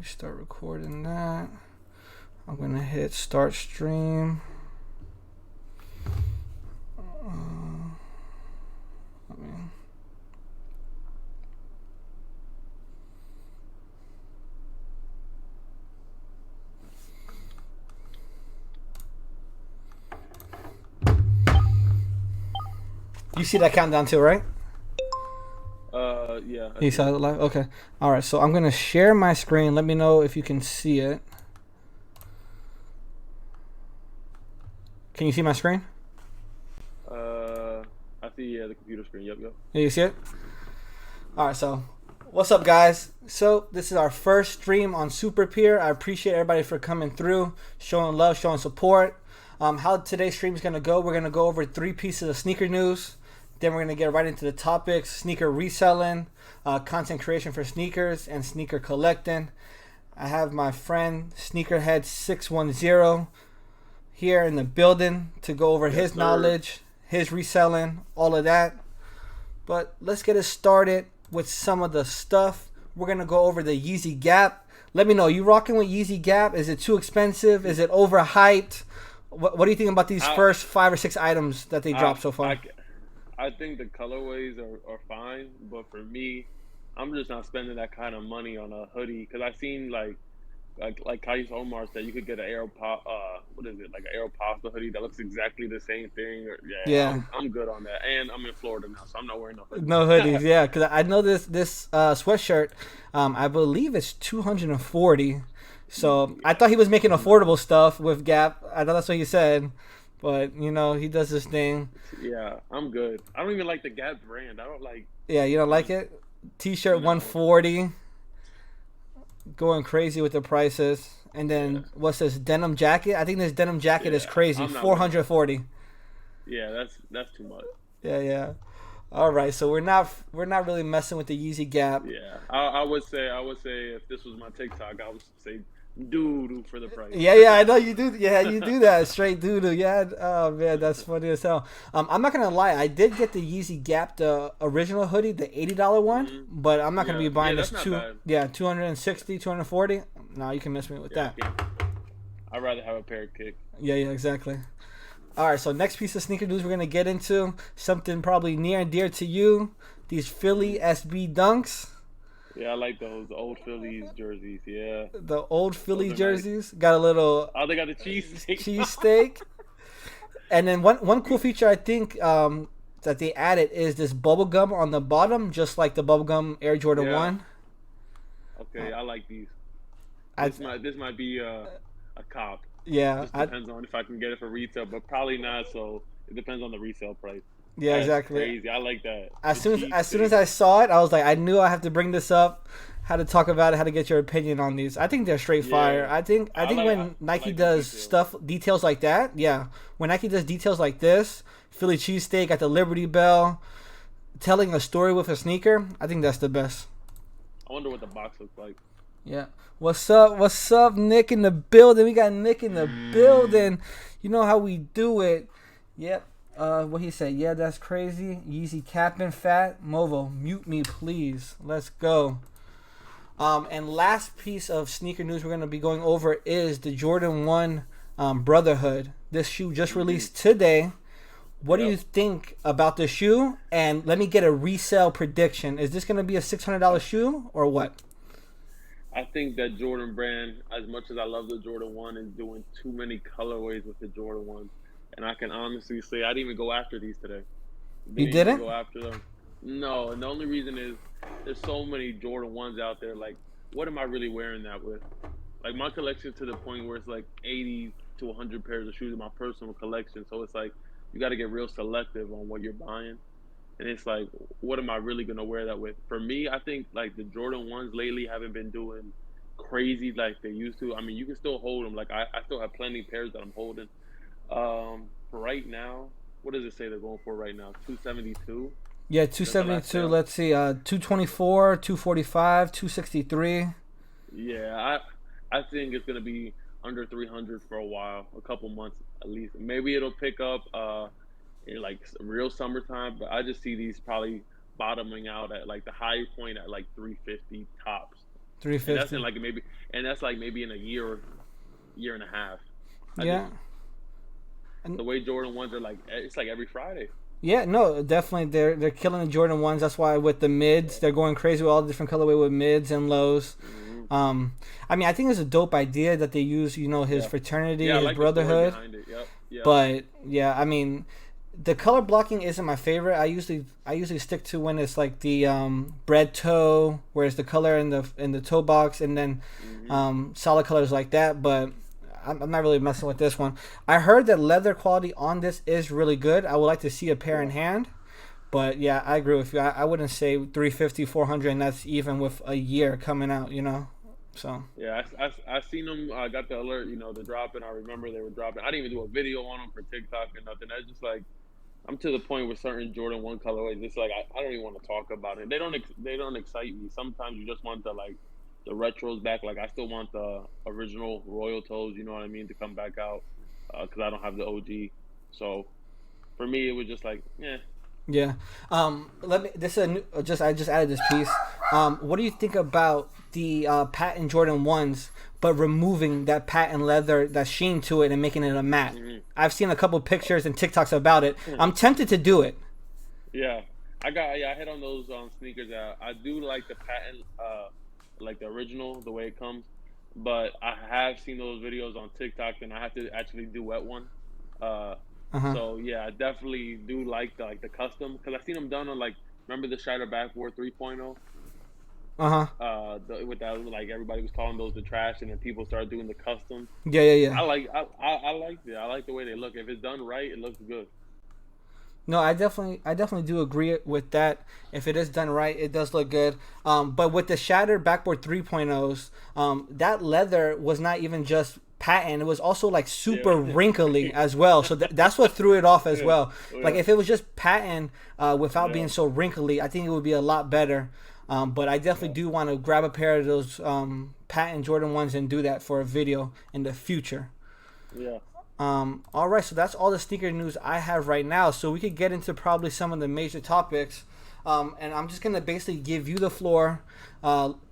start recording that. I'm gonna hit start stream. You see that countdown too, right? Yeah. You saw it live? Okay. All right, so I'm going to share my screen. Let me know if you can see it. Can you see my screen? I see, the computer screen. Yep. Yeah, you see it? All right, so what's up, guys? So this is our first stream on Super Peer. I appreciate everybody for coming through, showing love, showing support. How today's stream is going to go, we're going to go over 3 pieces of sneaker news. Then we're going to get right into the topics: sneaker reselling, content creation for sneakers, and sneaker collecting. I have my friend Sneakerhead610 here in the building to go over his knowledge, his reselling, all of that. But let's get it started with some of the stuff. We're going to go over the Yeezy Gap. Let me know, you rocking with Yeezy Gap? Is it too expensive? Is it overhyped? What do you think about these first 5 or 6 items that they dropped so far? I think the colorways are fine, but for me, I'm just not spending that kind of money on a hoodie because I've seen like Kais Omar said, you could get an what is it, like an Aeropostale hoodie that looks exactly the same thing. Yeah. I'm good on that, and I'm in Florida now, so I'm not wearing no hoodies. No hoodies, yeah, because I know this sweatshirt. I believe it's $240. So I thought he was making affordable stuff with Gap. I thought that's what he said. But, you know, he does this thing. Yeah, I'm good. I don't even like the Gap brand. I don't like... Yeah, you don't like it? T-shirt $140. Going crazy with the prices. And then, what's this? Denim jacket? I think this denim jacket is crazy. $440. Yeah, that's too much. Yeah. All right, so we're not really messing with the Yeezy Gap. Yeah, I would say if this was my TikTok, I would say doo-doo for the price. Yeah, I know you do. Yeah, you do that straight doo-doo. Yeah, oh man, that's funny as hell. I'm not gonna lie, I did get the Yeezy Gap, the original hoodie, the $80 one, but I'm not gonna be buying this $260, $240. No, you can miss me with that. I'd rather have a pair of kicks. Yeah, exactly. All right, so next piece of sneaker news we're gonna get into something probably near and dear to you. These Philly SB Dunks. Yeah, I like those old Phillies jerseys. Yeah. The old Philly jerseys got a little. Oh, they got a cheesesteak. Cheesesteak. And then one cool feature I think that they added is this bubble gum on the bottom, just like the bubblegum Air Jordan 1. Okay, I like these. This might be a cop. Yeah. It just depends on if I can get it for retail, but probably not. So it depends on the resale price. Yeah, That's exactly. Crazy. I like that. As soon as I saw it, I was like, I knew I have to bring this up. How to talk about it? How to get your opinion on these? I think they're straight fire. I think when Nike does details like that, when Nike does details like this, Philly cheesesteak at the Liberty Bell, telling a story with a sneaker, I think that's the best. I wonder what the box looks like. Yeah. What's up, Nick in the building? We got Nick in the building. You know how we do it. Yep. What he said? Yeah, that's crazy. Yeezy capping fat. Movo, mute me, please. Let's go. And last piece of sneaker news we're going to be going over is the Jordan 1 Brotherhood. This shoe just released today. What do you think about the shoe? And let me get a resale prediction. Is this going to be a $600 shoe or what? I think that Jordan brand, as much as I love the Jordan 1, is doing too many colorways with the Jordan 1. And I can honestly say I didn't even go after these today. You didn't? Go after them. No, and the only reason is there's so many Jordan 1s out there. Like, what am I really wearing that with? Like, my collection to the point where it's like 80 to 100 pairs of shoes in my personal collection. So it's like you got to get real selective on what you're buying. And it's like, what am I really going to wear that with? For me, I think, like, the Jordan 1s lately haven't been doing crazy like they used to. I mean, you can still hold them. Like, I still have plenty of pairs that I'm holding. For right now, what does it say they're going for right now? 272? Yeah, 272. Let's see. 224, 245, 263. Yeah, I think it's going to be under 300 for a while, a couple months at least. Maybe it'll pick up in like real summertime, but I just see these probably bottoming out at like the high point at like 350 tops. and that's 350. in like maybe, and that's like maybe in a year and a half. I just Yeah. And the way Jordan ones are like, it's like every Friday. yeah, no, definitely they're killing the Jordan ones. That's why with the mids, they're going crazy with all the different colorway with mids and lows. Hmm. Um, I mean, I think it's a dope idea that they use, his Yeah, fraternity, yeah, I his like the story brotherhood. behind it. Yep, yep. But yeah, I mean, the color blocking isn't my favorite. I usually stick to when it's like the bread toe, where it's the color in the toe box, and then Hmm. solid colors like that. But I'm not really messing with this one. I heard that leather quality on this is really good. I would like to see a pair in Yeah. hand. But yeah, I agree with you. I wouldn't say 350, 400, and that's even with a year coming out. So Yeah, I seen them. I got the alert, the dropping. I remember they were dropping. I didn't even do a video on them for TikTok or nothing. I just like I'm to the point with certain Jordan One colorways. It's like I don't even want to talk about it. They don't excite me. Sometimes you just want the retros back. Like I still want the original Royal Toes. You know what I mean, to come back out because I don't have the OG. So for me, it was just like, yeah. yeah. Let me. This is I just added this piece. What do you think about the patent Jordan ones, but removing that patent leather, that sheen to it, and making it a matte? Hmm. I've seen a couple pictures and TikToks about it. I'm tempted to do it. Yeah, I hit on those sneakers. I do like the patent, like the original, the way it comes. But I have seen those videos on TikTok, and I have to actually do wet one. Uh, Uh huh. so yeah, I definitely do like the custom because I've seen them done on like remember the Shatter Backboard 3.0. Uh huh. With that like everybody was calling those the trash, and then people started doing the custom. Yeah, yeah, yeah. I like it. I like the way they look. If it's done right, it looks good. No, I definitely do agree with that. If it is done right, it does look good. But with the Shattered Backboard 3.0s, that leather was not even just patent; it was also like super Yeah. wrinkly as well. So that's what threw it off as Yeah. well. Oh, Like yeah. if it was just patent without Yeah. being so wrinkly, I think it would be a lot better. But I definitely Yeah. do want to grab a pair of those patent Jordan ones and do that for a video in the future. Yeah. All right, so that's all the sneaker news I have right now. So we could get into probably some of the major topics. And I'm just gonna basically give you the floor,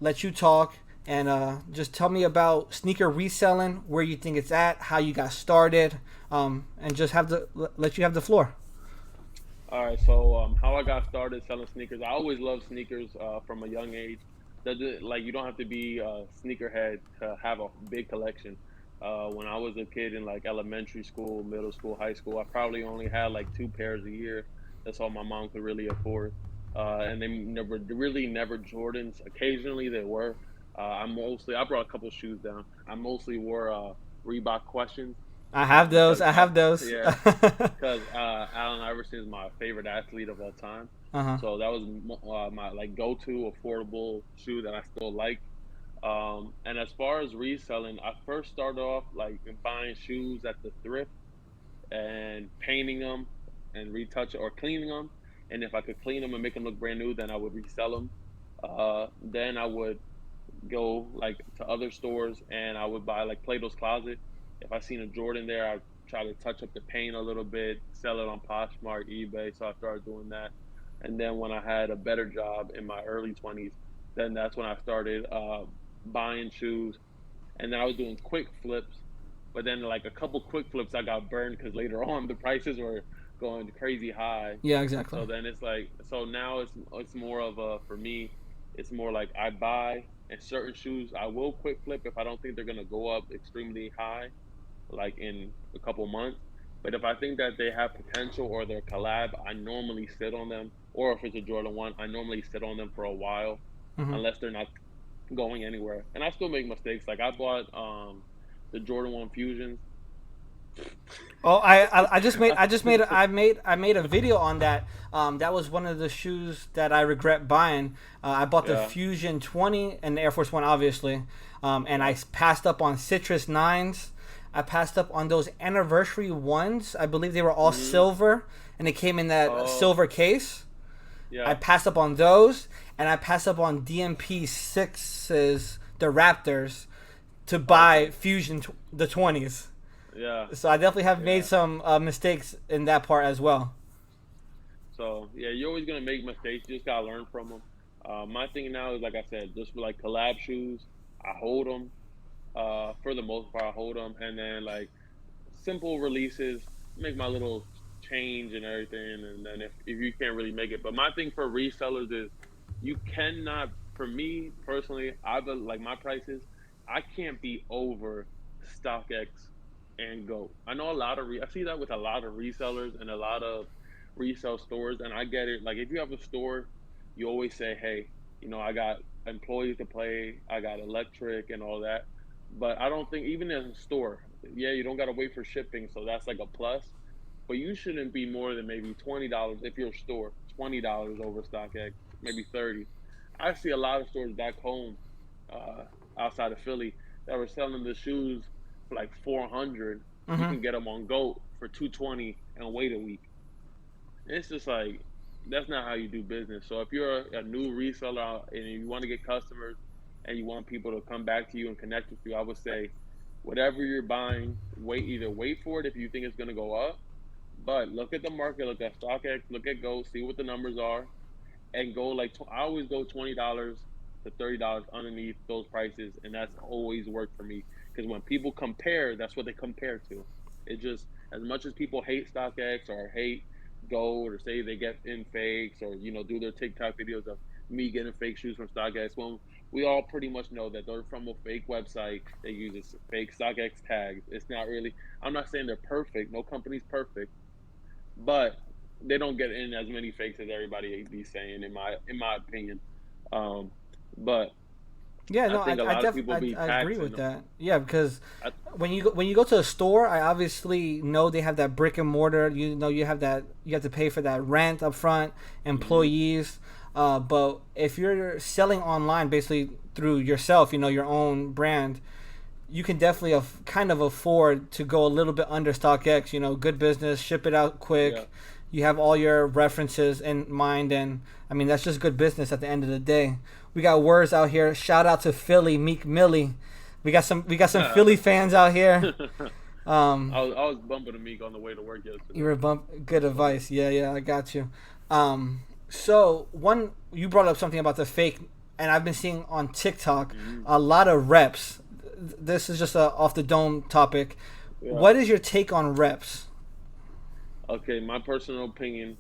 let you talk, and just tell me about sneaker reselling, where you think it's at, how you got started, and just let you have the floor. All right. So, how I got started selling sneakers. I always loved sneakers from a young age. Like you don't have to be a sneakerhead to have a big collection. When I was a kid in like elementary school, middle school, high school, I probably only had like two pairs a year. That's all my mom could really afford. And they never Jordans. Occasionally they were. I brought a couple shoes down. I mostly wore Reebok Questions I have those. because I have those. yeah, because Allen Iverson is my favorite athlete of all time. Uh-huh. So that was my like go-to affordable shoe that I still like. And as far as reselling, I first started off like buying shoes at the thrift and painting them and retouch or cleaning them. And if I could clean them and make them look brand new, then I would resell them. Then I would go like to other stores and I would buy like Plato's Closet. If I seen a Jordan there, I'd try to touch up the paint a little bit, sell it on Poshmark, eBay. So I started doing that. And then when I had a better job in my early 20s, then that's when I started buying shoes. And then I was doing quick flips. But then like a couple quick flips, I got burned because later on the prices were going crazy high. Yeah, exactly. So then it's like so now it's more of a for me, it's more like I buy and certain shoes I will quick flip if I don't think they're gonna go up extremely high, like in a couple months. But if I think that they have potential or they're collab, I normally sit on them. Or if it's a Jordan one, I normally sit on them for a while, Hmm. unless they're not going anywhere. And I still make mistakes. Like I bought the Jordan One Fusions. Oh, I made a video on that. That was one of the shoes that I regret buying. I bought the Yeah, Fusion 20 and the Air Force One, obviously. And yeah. I passed up on Citrus 9s. I passed up on those anniversary ones. I believe they were all Hmm. silver, and they came in that Oh, silver case. I yeah. passed up on those, and I passed up on DMP 6s, the Raptors, to buy Okay. Fusion the 20s. Yeah, So I definitely have made yeah. some mistakes in that part as well. So yeah, you're always gonna make mistakes. You just gotta learn from them. My thing now is, like I said, just for like collab shoes, I hold them. For the most part, I hold them, and then like simple releases, make my little change and everything, and then if you can't really make it. But my thing for resellers is you cannot. For me personally, like my prices. I can't be over StockX and Go. I know a lot of I see that with a lot of resellers and a lot of resale stores, and I get it. Like if you have a store, you always say, hey, I got employees to pay, I got electric and all that. But I don't think even in a store, yeah, you don't gotta wait for shipping, so that's like a plus. But you shouldn't be more than maybe $20 if you're a store, $20 over StockX, maybe 30. I see a lot of stores back home, uh, outside of Philly, that were selling the shoes for like 400. You Mm-hmm. can get them on Goat for 220 and wait a week. It's just like that's not how you do business. So if you're a new reseller and you want to get customers and you want people to come back to you and connect with you, I would say whatever you're buying, wait for it if you think it's going to go up, but look at the market, look at StockX, look at Go, see what the numbers are, and go like I always go $20 to $30 underneath those prices, and that's always worked for me because when people compare, that's what they compare to. It just as much as people hate StockX or hate Gold or say they get in fakes or do their TikTok videos of me getting fake shoes from StockX. Well, we all pretty much know that they're from a fake website. They use fake StockX tags. It's not really. I'm not saying they're perfect. No company's perfect, but they don't get in as many fakes as everybody be saying, in my opinion. Um, but Yeah, I no, think a lot of people be I agree taxing with them. that. Yeah, because I, when you go to a store, I obviously know they have that brick and mortar. You know, you have to pay for that rent up front, mm-hmm, employees. But if you're selling online, basically through yourself, your own brand, you can definitely kind of afford to go a little bit under StockX. Good business, ship it out yeah, quick. You have all your references in mind, and I mean that's just good business at the end of the day. We got words out here. Shout out to Philly, Meek Millie. We got some Philly fans out here. I Um, was bumping a Meek on the way to work you yesterday. were good That's funny. advice. Yeah, yeah, I got you. So one you brought up something about the fake, and I've been seeing on TikTok Mm-hmm. a lot of reps. This is just a off the dome topic. Yeah. What is your take on reps? Okay, my personal opinion,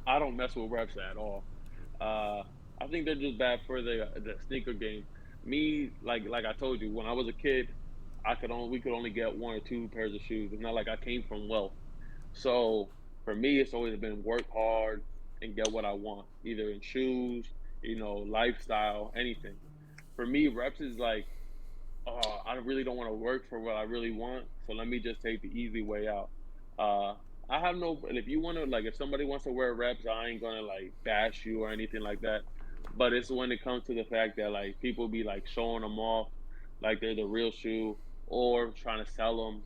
I don't mess with reps at all. Uh, I think they're just bad for the sneaker game. Me, like I told you, when I was a kid, we could only get one or two pairs of shoes. It's not like I came from wealth. So for me, it's always been work hard and get what I want, either in shoes, lifestyle, anything. For me, reps is like, oh, I really don't want to work for what I really want, so let me just take the easy way out. Uh, I have no. If you want to, like, if somebody wants to wear reps, I ain't gonna like bash you or anything like that. But it's when it comes to the fact that like people be like showing them off, like they're the real shoe, or trying to sell them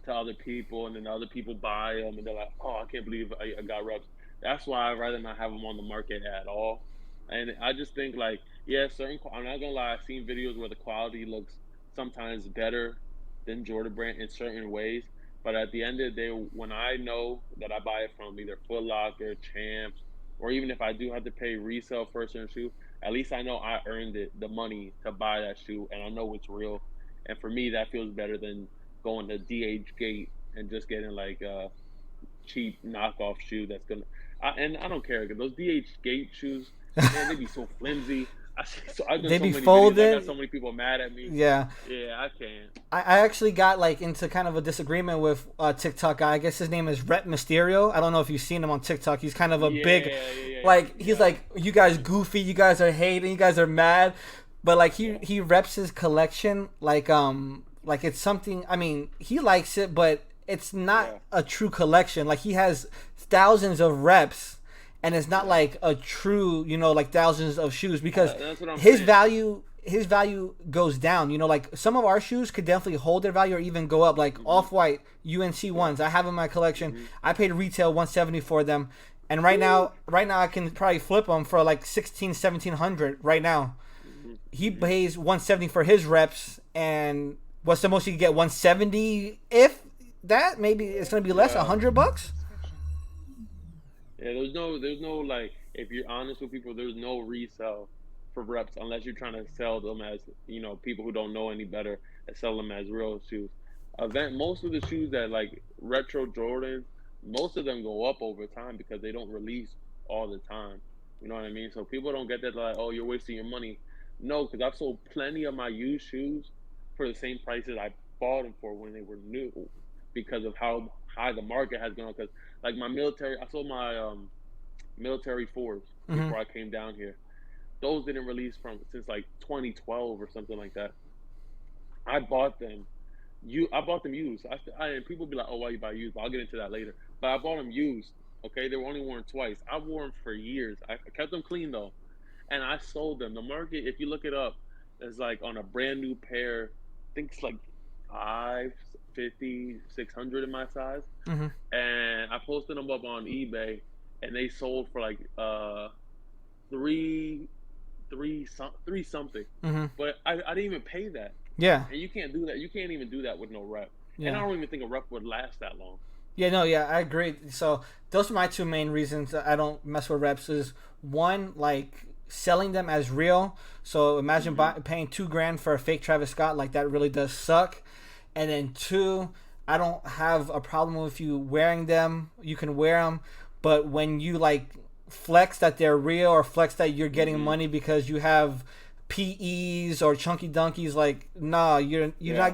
to other people, and then other people buy them, and they're like, "Oh, I can't believe I got reps." That's why I'd rather not have them on the market at all. And I just think like, yeah, I'm not gonna lie. I've seen videos where the quality looks sometimes better than Jordan Brand in certain ways. But at the end of the day, when I know that I buy it from either Foot Locker, Champs, or even if I do have to pay resale for a certain shoe, at least I know I earned the money to buy that shoe, and I know it's real. And for me, that feels better than going to DH Gate and just getting like a cheap knockoff shoe that's gonna. And I don't care because those DH Gate shoes, man, they be so flimsy. I've done They so be many videos. I got folded. so many people mad at me. Yeah, Yeah, I can't. I actually got like into kind of a disagreement with a TikTok guy. I guess his name is Rep Mysterio. I don't know if you've seen him on TikTok. He's kind of a big, Yeah, yeah, yeah, like he's yeah. like, you guys goofy, you guys are hating, you guys are mad, but like he reps his collection like it's something. I mean, he likes it, but it's not Yeah, a true collection. Like he has thousands of reps, and it's not yeah. like a true, like thousands of shoes because That's what I'm his saying. value his value goes down. Like some of our shoes could definitely hold their value or even go up. Like Hmm. off white UNC Yeah. ones, I have in my collection. Hmm. I paid retail 170 for them, and Woo. right now I can probably flip them for like 16, 1700 right now. Hmm. He Hmm. pays 170 for his reps, and what's the most you can get? 170. If that, maybe it's gonna be less, Yeah. $100. Yeah, there's no like if you're honest with people, there's no resell for reps unless you're trying to sell them as, people who don't know any better and sell them as real shoes. Most of the shoes that like retro Jordans, most of them go up over time because they don't release all the time. You know what I mean? So people don't get that like, oh, you're wasting your money. No, because I've sold plenty of my used shoes for the same prices I bought them for when they were new, because of how high the market has gone. Because like my military, I sold my military fours Mm-hmm. before I came down here. Those didn't release from since like 2012 or something like that. I bought them. I bought them used. And people be like, "Oh, why you buy used?" But I'll get into that later. But I bought them used. Okay, they were only worn twice. I wore them for years. I kept them clean though, and I sold them. The market, if you look it up, is like on a brand new pair. I think it's like 550, 600 in my size, Mm-hmm. and I posted them up on eBay, and they sold for like three three something. Mm-hmm. But I didn't even pay that. Yeah. And you can't do that. You can't even do that with no rep. And I Yeah. don't even think a rep would last that long. Yeah, no, yeah, I agree. So those are my two main reasons that I don't mess with reps. Is one, like selling them as real. So imagine Mm-hmm. paying $2,000 for a fake Travis Scott. Like that really does suck. And then two, I don't have a problem with you wearing them. You can wear them, but when you like flex that they're real or flex that you're getting Mm-hmm. money because you have PEs or chunky donkeys, like nah, Yeah.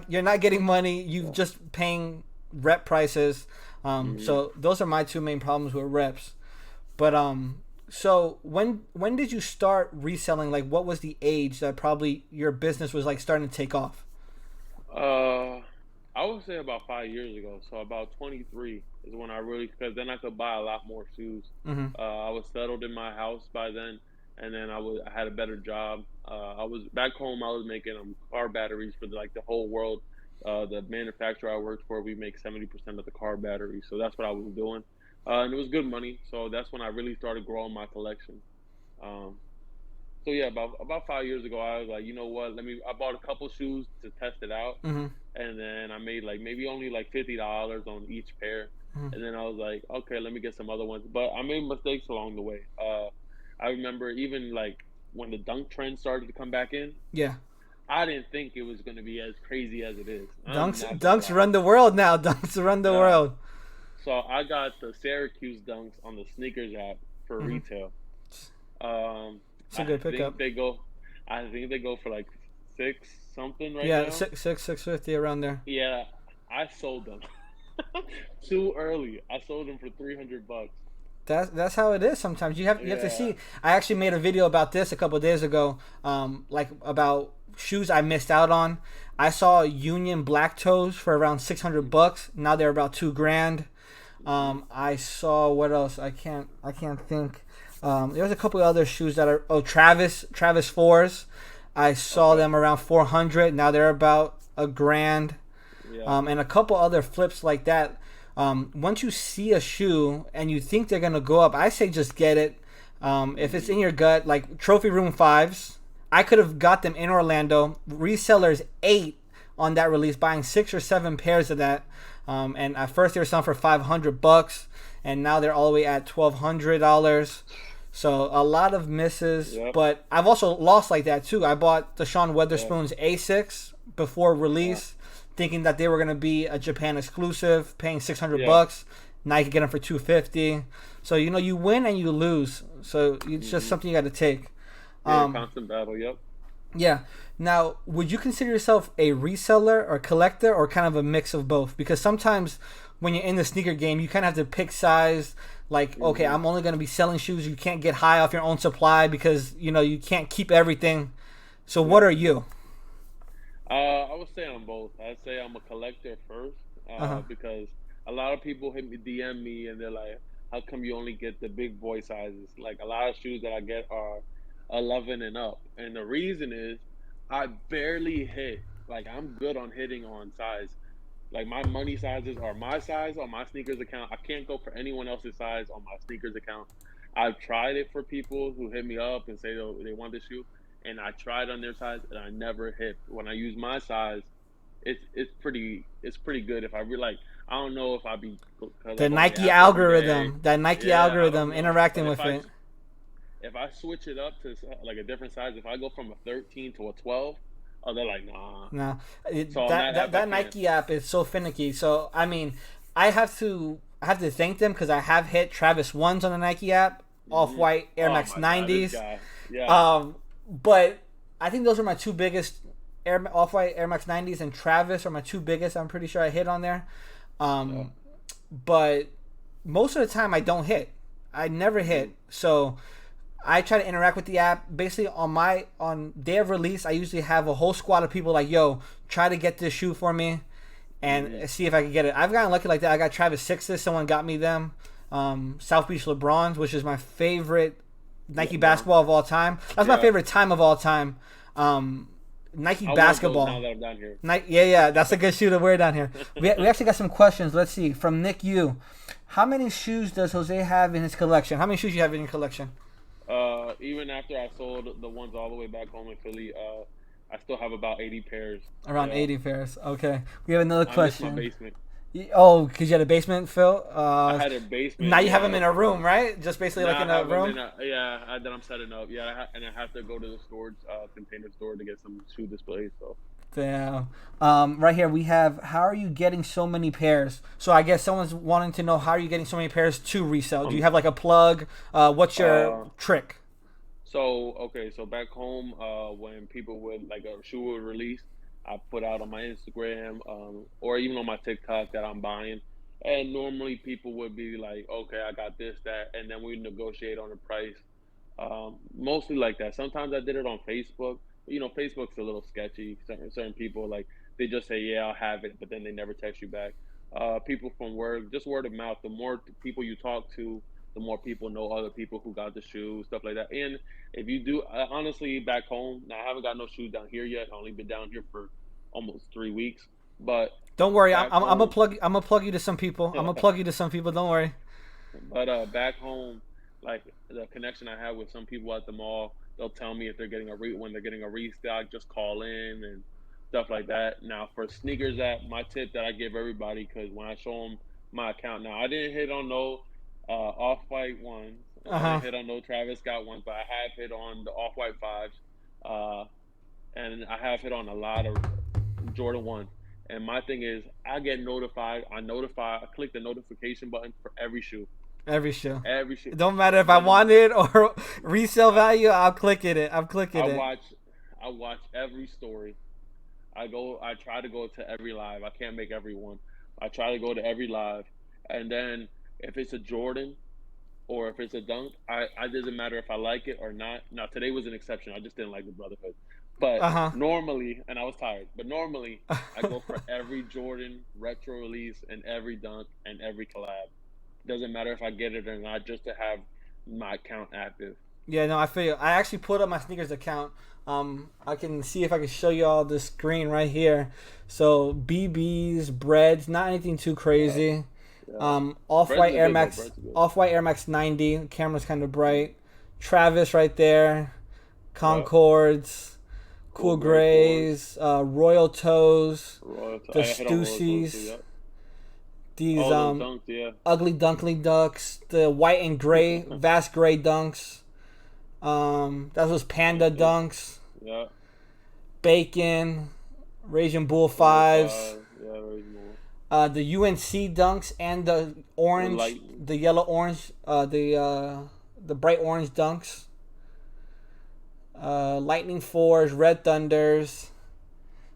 you're not getting money. You've just paying rep prices. Mm-hmm. So those are my two main problems with reps. But so when did you start reselling? Like, what was the age that probably your business was like starting to take off? Uh, I would say about 5 years ago. So about 23 is when I really, because then I could buy a lot more shoes. Mm-hmm. I was settled in my house by then, and then I had a better job. I was back home. I was making car batteries for like the whole world. The manufacturer I worked for, we make 70% of the car batteries. So that's what I was doing, and it was good money. So that's when I really started growing my collection. Um, so yeah, about 5 years ago, I was like, you know what? I bought a couple shoes to test it out, Mm-hmm. and then I made like maybe only like $50 on each pair, Mm-hmm. and then I was like, okay, let me get some other ones. But I made mistakes along the way. I remember even like when the dunk trend started to come back in, Yeah. I didn't think it was going to be as crazy as it is. I'm Dunks not gonna dunks lie. run the world now. Dunks run the Yeah. world. So I got the Syracuse dunks on the sneakers app for Mm-hmm. retail. Um, It's a I good think pickup. they go. I think they go for like six something right Yeah, now. six fifty around there. Yeah, I sold them too early. I sold them for $300. That's how it is. Sometimes you have to Yeah. see. I actually made a video about this a couple of days ago. Like about shoes I missed out on. I saw Union Black Toes for around $600. Now they're about $2,000. Mm-hmm. I saw what else? I can't think. There's a couple of other shoes that are Travis fours. I saw Okay. them around 400. Now they're about $1,000. Yeah. And a couple other flips like that. Once you see a shoe and you think they're gonna go up, I say just get it. If it's in your gut, like Trophy Room fives, I could have got them in Orlando. Resellers 8 on that release, buying 6 or 7 pairs of that. And at first they were selling for $500, and now they're all the way at $1,200. So a lot of misses, Yep. but I've also lost like that too. I bought Deshaun Yeah. Weatherspoon's A6 before Yeah. release, thinking that they were gonna be a Japan exclusive, paying 600 Yeah. bucks. Now you can get them for 250. So you win and you lose. So it's just Mm-hmm. something you got to take. Yeah. Um, Constant battle. Yep. yeah. Now, would you consider yourself a reseller or collector or kind of a mix of both? Because sometimes when you're in the sneaker game, you kind of have to pick size. Like, okay, Mm-hmm. I'm only going to be selling shoes. You can't get high off your own supply because, you can't keep everything. So what Yep. are you? I would say I'm both. I'd say I'm a collector first, Uh-huh. because a lot of people DM me, and they're like, "How come you only get the big boy sizes?" Like a lot of shoes that I get are 11 and up, and the reason is I barely hit. Like I'm good on hitting on size. Like my money sizes are my size on my sneakers account. I can't go for anyone else's size on my sneakers account. I've tried it for people who hit me up and say they want this shoe, and I tried on their size and I never hit. When I use my size, it's pretty good. If I really like, I don't know if I be The like on the Nike app every day. algorithm, that Nike Yeah, I don't algorithm know. interacting But if with I it. if I switch it up to like a different size, if I go from a 13 to a 12, oh, they're like, nah. No, So on that that app, that I that can't. Nike app is so finicky. So I mean, I have to thank them because I have hit Travis ones on the Nike app, Off Hmm. White Air Oh Max my God, this 90s. guy. Yeah. But I think those are my two biggest Off White Air Max 90s and Travis are my two biggest. I'm pretty sure I hit on there. Yeah. Um, but most of the time I don't hit. I never Hmm. hit. So I try to interact with the app. Basically, on day of release, I usually have a whole squad of people like, "Yo, try to get this shoe for me, and Hmm. see if I can get it." I've gotten lucky like that. I got Travis Sixes. Someone got me them. South Beach LeBrons, which is my favorite Nike LeBron. basketball of all time. That's my Yeah. favorite time of all time. Nike I want those now basketball. that I'm down here. Nike, yeah, that's a good shoe to wear down here. We actually got some questions. Let's see from Nick U. How many shoes does Jose have in his collection? How many shoes you have in your collection? Even after I sold the ones all the way back home in Philly, I still have about 80 pairs. Around Yeah. 80 pairs. Okay. We have another I miss my question. basement. Oh, because you had a basement, Phil? I had a Now basement. you have them Yeah. in a room, right? Just basically like Now in I a have them room? in a, that I'm setting up. Yeah, and I have to go to the storage container store to get some shoe displays. So Damn. Right here we have, how are you getting so many pairs? So I guess someone's wanting to know, how are you getting so many pairs to resell? Do you have like a plug? What's your uh, trick? so okay, so back home, when people would like a shoe would release, I put out on my Instagram, or even on my TikTok that I'm buying, and normally people would be like, okay, I got this, that, and then we negotiate on the price. Mostly like that. Sometimes I did it on Facebook. You know, Facebook's a little sketchy. Certain people like they just say, "Yeah, I'll have it," but then they never text you back. People from work, just word of mouth. The more people you talk to, the more people know other people who got the shoes, stuff like that. And if you do, honestly, back home, now I haven't got no shoes down here yet. I only been down here for almost 3 weeks. But Don't worry, I'm, back I'm, I'm gonna home, plug. I'm gonna plug you to some people. I'm gonna plug you to some people. Don't worry. But back home, like the connection I have with some people at the mall, they'll tell me if they're getting when they're getting a restock, just call in and stuff like that. Now for sneakers, that my tip that I give everybody, because when I show them my account, now I didn't hit on no off white ones, Uh I huh. didn't hit on no Travis Scott ones, but I have hit on the off white fives, uh, and I have hit on a lot of Jordan ones. And my thing is, I get notified. I click the notification button for every shoe. Every show. Every shit. It don't matter if I Doesn't. want it or resale I, value. I'll click it. I'm I clicking it. watch. I watch every story. I go. I try to go to every live. I can't make every one. I try to go to every live, and then if it's a Jordan or if it's a dunk, I doesn't matter if I like it or not. Now today was an exception. I just didn't like the Brotherhood, but Uh normally, and I was tired. But normally, I huh. go for every Jordan retro release and every dunk and every collab. Doesn't matter if I get it or not, just to have my account active. Yeah, no, I feel you. I actually put up my sneakers account. I can see if I can show you all the screen right here. So BBs, breads, not anything too Yeah, crazy. yeah. Breads Off-white are Air good though. Max, Breads are good. Off-white Air Max 90. The camera's kind of bright. Travis right there. Yeah. Concords, Cool Cool Gray fours. Grays, Royal Toes, Royal. the I hit on Royal Toes too. Stussies. Yep. These All those dunks. Yeah. ugly dunkling ducks, the white and gray, vast gray dunks. That was panda It, dunks, yeah. bacon, Raging Bull Bull fives, five. Yeah. Reasonable. the UNC dunks and the The orange, lightning. the yellow orange, the bright orange dunks. Lightning fours, red thunders.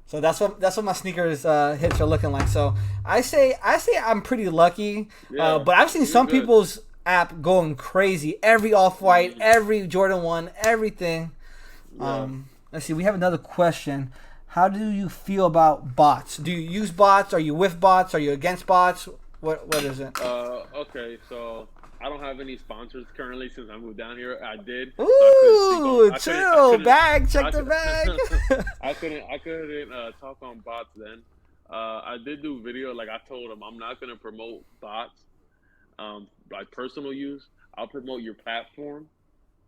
So that's what my sneakers hits are looking like. So I say I'm pretty lucky. Yeah. But I've seen You're some good. people's app going crazy. Every off white, Mm, every Jordan 1, everything. yeah. Let's see. We have another question. How do you feel about bots? Do you use bots? Are you with bots? Are you against bots? What is it? Okay. So I don't have any sponsors currently since I moved down here. I did, so I couldn't speak on. Ooh, I chill. couldn't. Bag. Check I, the bag. I couldn't talk on bots then. I did do video. Like I told them, I'm not gonna promote bots. Like personal use. I'll promote your platform,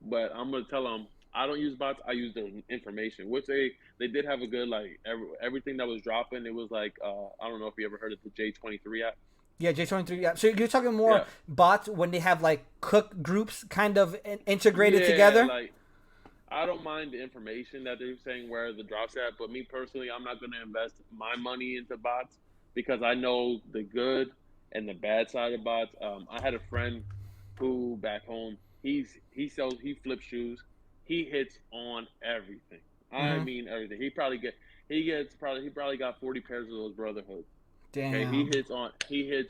but I'm gonna tell them I don't use bots. I use their information, which they did have a good like everything that was dropping. It was like I don't know if you ever heard of the J23 app. Yeah, J23. Yeah. So you're talking more Yeah. bots when they have like cook groups kind of integrated Yeah, together. like I don't mind the information that they're saying where the drops at, but me personally, I'm not going to invest my money into bots because I know the good and the bad side of bots. I had a friend who back home he flips shoes. He hits on everything. I Mm-hmm. mean everything. He probably got 40 pairs of those brotherhoods. Okay, Damn. he hits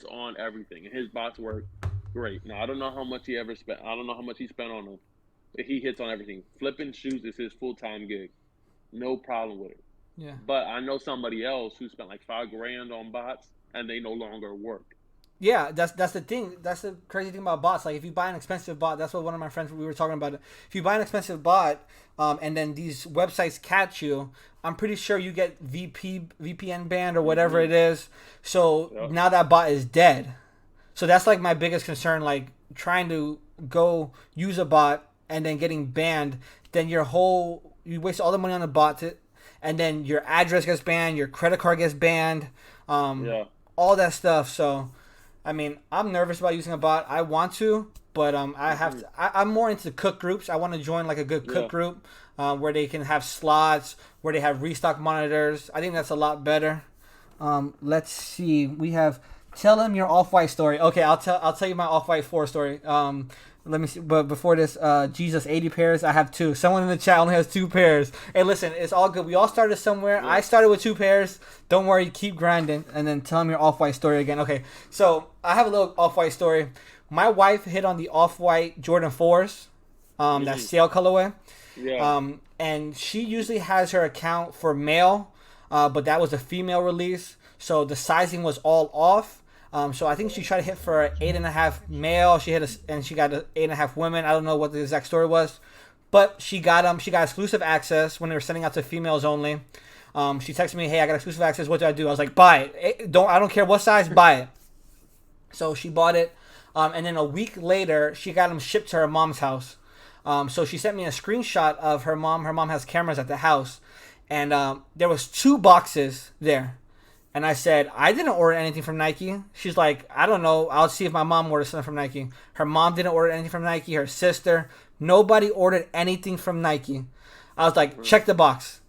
on everything, and his bots work great. Now I don't know how much he ever spent. I don't know how much he spent on them. But he hits on everything. Flipping shoes is his full time gig. No problem with it. Yeah. But I know somebody else who spent like 5 grand on bots, and they no longer work. Yeah, that's the thing. That's the crazy thing about bots. Like, if you buy an expensive bot, that's what one of my friends we were talking about. If you buy an expensive bot, and then these websites catch you, I'm pretty sure you get VPN banned or whatever it is. So Yep. now that bot is dead. So that's like my biggest concern. Like, trying to go use a bot and then getting banned, then you waste all the money on the bot, and then your address gets banned, your credit card gets banned, Yeah. all that stuff. So I mean, I'm nervous about using a bot. I want to, but I have to. I'm more into cook groups. I want to join like a good cook Yeah. group where they can have slots, where they have restock monitors. I think that's a lot better. Let's see. We have tell them your off-white story. Okay, I'll tell you my off-white 4 story. Let me see. But before this, Jesus, 80 pairs. I have 2. Someone in the chat only has 2 pairs. Hey, listen, it's all good. We all started somewhere. Yeah. I started with 2 pairs. Don't worry, keep grinding. And then tell them your off-white story again. Okay, so I have a little off-white story. My wife hit on the off-white Jordan 4s, that sale colorway. Yeah. And she usually has her account for male, but that was a female release, so the sizing was all off. So I think she tried to hit for 8.5 male. She hit and she got 8.5 women. I don't know what the exact story was, but she got She got exclusive access when they were sending out to females only. She texted me, "Hey, I got exclusive access. What do I do?" I was like, "Buy it. I don't care what size. Buy it." So she bought it, and then a week later, she got them shipped to her mom's house. So she sent me a screenshot of her mom. Her mom has cameras at the house, and there was 2 boxes there. And I said, "I didn't order anything from Nike." She's like, "I don't know. I'll see if my mom ordered something from Nike." Her mom didn't order anything from Nike. Her sister, nobody ordered anything from Nike. I was like, "Check the box."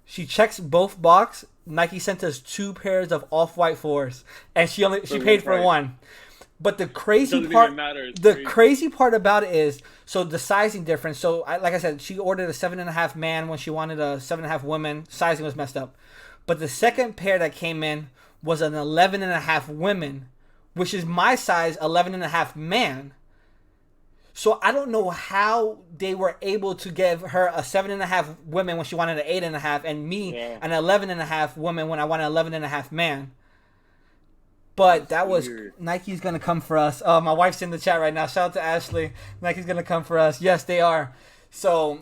She checks both box. Nike sent us 2 pairs of off-white 4s, and she paid for one. But the crazy Doesn't part, even matter. It's the crazy. crazy part about it is, so the sizing difference. So like I said, she ordered a 7.5 man when she wanted a 7.5 women. Sizing was messed up. But the second pair that came in was an 11.5 women, which is my size, 11.5 man. So I don't know how they were able to give her a 7.5 women when she wanted an 8.5, and me an 11.5 woman when I wanted an 11.5 man. But that was weird. Nike's gonna come for us. My wife's in the chat right now. Shout out to Ashley. Nike's gonna come for us. Yes, they are. So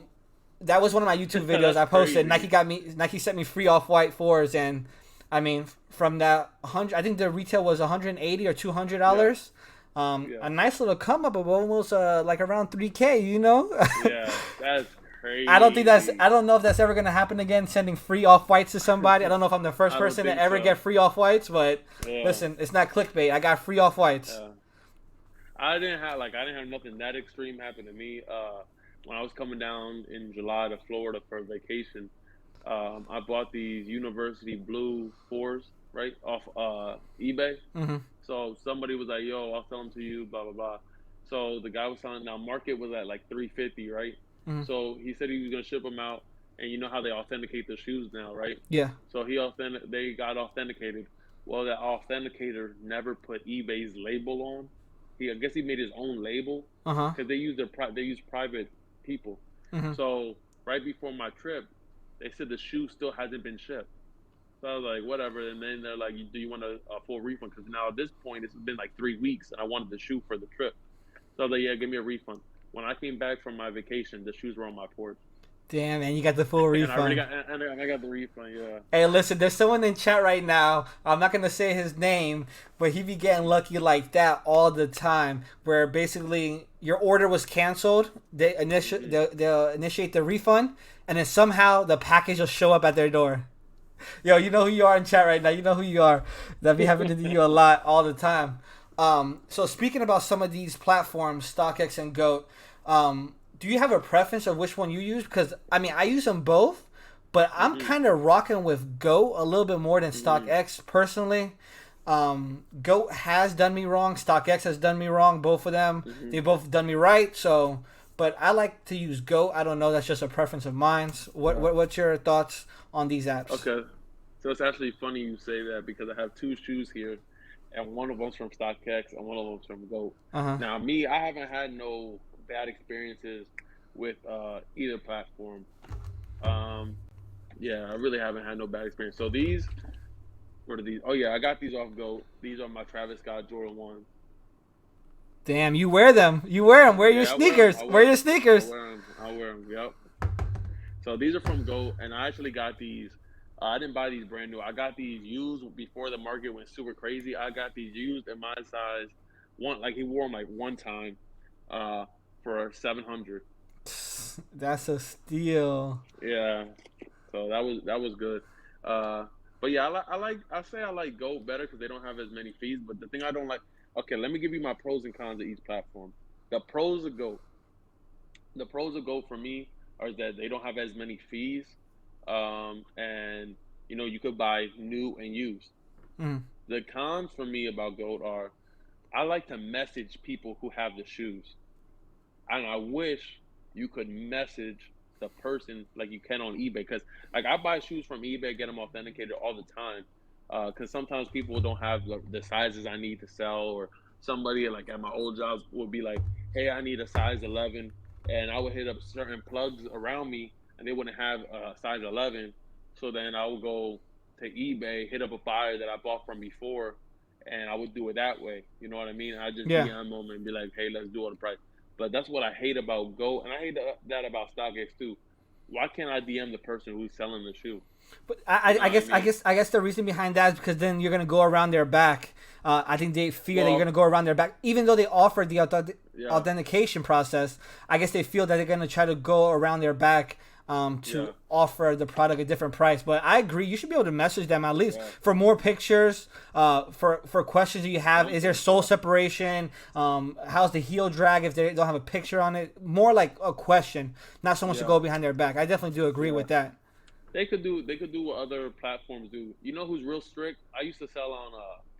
that was one of my YouTube videos I posted. Nike sent me free off-white 4s, and I mean, from that 100, I think the retail was $180 or $200. A nice little come up of almost like around $3K. You know? Yeah, that's crazy. I don't know if that's ever gonna happen again. Sending free off-whites to somebody. I don't know if I'm the first I don't person to think ever so. get free off-whites, but Yeah. listen, it's not clickbait. I got free off-whites. Yeah. I didn't have nothing that extreme happen to me. When I was coming down in July to Florida for vacation, I bought these University Blue 4s right off eBay. Mm-hmm. So somebody was like, "Yo, I'll sell them to you." Blah blah blah. So the guy was selling. Now market was at like 350, right? Mhm. So he said he was gonna ship them out, and you know how they authenticate the shoes now, right? Yeah. So they got authenticated. Well, that authenticator never put eBay's label on. I guess he made his own label Uh-huh. because they use private people. Mhm. So right before my trip, they said the shoe still hasn't been shipped. So I was like, whatever. And then they're like, "Do you want a full refund?" Because now at this point, it's been like 3 weeks, and I wanted the shoe for the trip. So I was like, "Yeah, give me a refund." When I came back from my vacation, the shoes were on my porch. Damn, man, you got the full refund. And I got the refund, yeah. Hey, listen, there's someone in chat right now. I'm not gonna say his name, but he be getting lucky like that all the time. Where basically your order was canceled, they'll initiate the refund, and then somehow the package will show up at their door. Yo, you know who you are in chat right now. You know who you are. That be happening to you a lot, all the time. So speaking about some of these platforms, StockX and Goat, do you have a preference of which one you use? Because I mean, I use them both, but I'm kind of rocking with Goat a little bit more than StockX personally. Goat has done me wrong. StockX has done me wrong. Both of them, they both done me right. So, but I like to use Goat. I don't know. That's just a preference of mine. What's your thoughts on these apps? Okay, so it's actually funny you say that because I have two shoes here, and one of them's from StockX and one of them's from Goat. Uh-huh. Now, me, I haven't had no bad experiences with either platform. Um, yeah, I really haven't had no bad experience. So these, what are these? Oh yeah, I got these off Goat. These are my Travis Scott Jordan 1. Damn, you wear them. You wear them. Wear your Yeah, I wear 'em. sneakers. I Wear your I sneakers. wear them. I wear them. Yep. So these are from Goat, and I actually got these. I didn't buy these brand new. I got these used before the market went super crazy. I got these used in my size. One, like he wore them like one time, uh, for 700. That's a steal. Yeah. So that was good. Uh, but yeah, I like Goat better because they don't have as many fees. But the thing I don't like. Okay, let me give you my pros and cons of each platform. The pros of Goat. The pros of Goat for me are that they don't have as many fees, and you could buy new and used. Mm. The cons for me about Goat are I like to message people who have the shoes, and I wish you could message the person like you can on eBay because like I buy shoes from eBay, get them authenticated all the time, because sometimes people don't have the sizes I need to sell, or somebody like at my old jobs would be like, hey, I need a size 11, and I would hit up certain plugs around me and they wouldn't have a size 11, so then I would go to eBay, hit up a buyer that I bought from before, and I would do it that way. You know what I mean? I just Yeah. DM them and be like, hey, let's do it on the price. But that's what I hate about Go, and I hate that about StockX too. Why can't I DM the person who's selling the shoe? But You I, know I what I guess I mean? guess I guess the reason behind that is because then you're gonna go around their back. I think they fear that you're Well, gonna go around their back, even though they offer the yeah, authentication process. I guess they feel that they're gonna try to go around their back to yeah, offer the product a different price. But I agree, you should be able to message them at least yeah. for more pictures. For questions that you have, is there Content, sole yeah, separation? How's the heel drag if they don't have a picture on it? More like a question, not so much to yeah, go behind their back. I definitely do agree yeah. with that. They could do what other platforms do. You know who's real strict? I used to sell on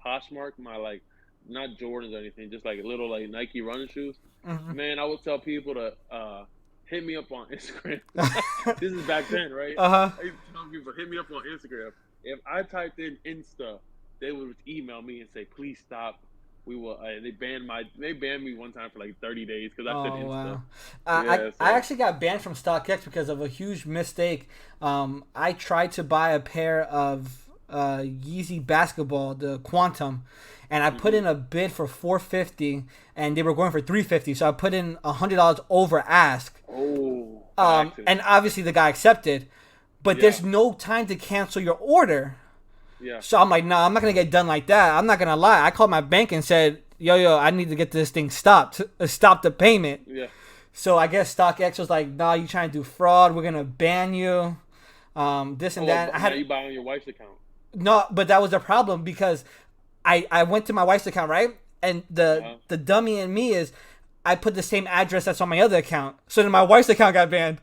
Poshmark, my like not Jordans or anything, just like little like Nike running shoes. Man, I would tell people to hit me up on Instagram. This is back then, right? Uh-huh. I used to tell people hit me up on Instagram. If I typed in Insta, they would email me and say, "Please stop." We will. They banned me one time for like 30 days because I said Oh Insta. wow! Yeah. I So actually got banned from StockX because of a huge mistake. I tried to buy a pair of Yeezy basketball, the Quantum, and I put hmm in a bid for 450, and they were going for 350. So I put in $100 over ask. by accident. And obviously the guy accepted, but Yeah. there's no time to cancel your order. Yeah. So I'm like, nah, I'm not gonna get done like that. I'm not gonna lie. I called my bank and said, yo, I need to get this thing stopped. Stop the payment. Yeah. So I guess StockX was like, nah, you trying to do fraud. We're gonna ban you. This Oh, and well, that. I now had you buy on your wife's account. no, but that was the problem because I went to my wife's account, right? And Uh the huh. the dummy in me is I put the same address that's on my other account. So then my wife's account got banned.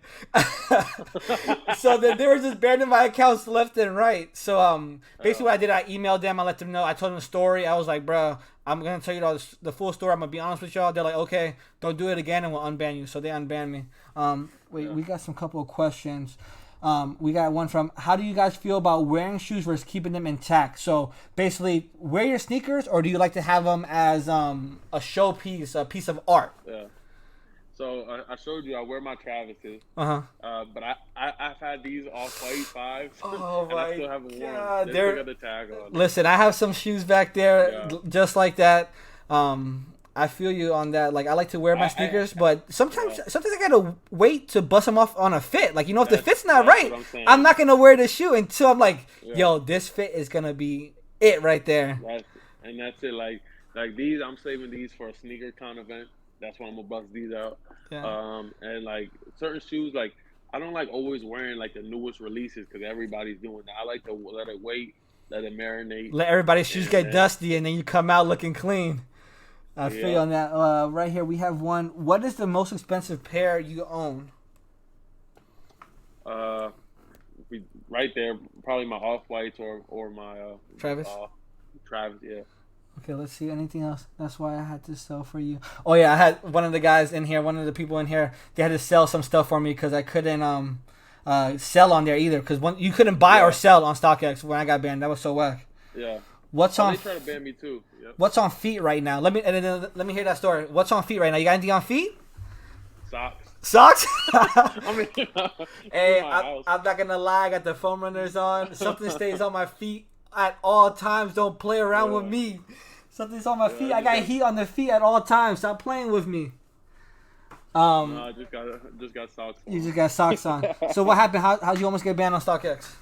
So then they were just banning my accounts left and right. So basically Oh, what I did, I emailed them, I let them know, I told them the story. I was like, bro, I'm gonna tell you the full story. I'm gonna be honest with y'all. They're like, okay, don't do it again, and we'll unban you. So they unbanned me. Wait, yeah. we got some couple of questions. We got one from, how do you guys feel about wearing shoes versus keeping them intact? So basically, wear your sneakers, or do you like to have them as a showpiece, a piece of art? Yeah. So I showed you I wear my Travises, Uh huh. I've had these off white fives, Oh and I my still haven't worn them. god, They still they're got the tag on. listen. I have some shoes back there Yeah. just like that. I feel you on that. Like I like to wear my I sneakers, but yeah. sometimes I gotta wait to bust them off on a fit. Like if the That's fit's not that's what right, I'm I'm saying. not gonna wear the shoe until I'm like, Yeah. yo, this fit is gonna be it right there. That's that's it. Like these, I'm saving these for a sneaker con event. That's when I'm gonna bust these out. Yeah. And like certain shoes, like I don't like always wearing like the newest releases because everybody's doing that. I like to let it wait, let it marinate, Let everybody's shoes and get then dusty, and then you come out looking clean. I feel you yeah. on that. Right here, we have one. What is the most expensive pair you own? Uh, right there, probably my off whites or my Travis? Travis. Yeah. Okay, let's see. Anything else? That's why I had to sell for you. Oh, yeah, I had one of the guys in here, one of the people in here, they had to sell some stuff for me because I couldn't sell on there either. Because you couldn't buy or Yeah. sell on StockX when I got banned. That was so whack. Yeah. What's Oh, on they try to ban me too. Yep. What's on feet right now? Let me hear that story. What's on feet right now? You got anything on feet? Socks. Socks? I'm in, I'm Hey, in my house. I'm not gonna lie. I got the foam runners on. Something stays on my feet at all times. Don't play around with me. Something's on my feet. I got heat on the feet at all times. Stop playing with me. No, I just got socks on. You just got socks on. So what happened? How'd you almost get banned on StockX?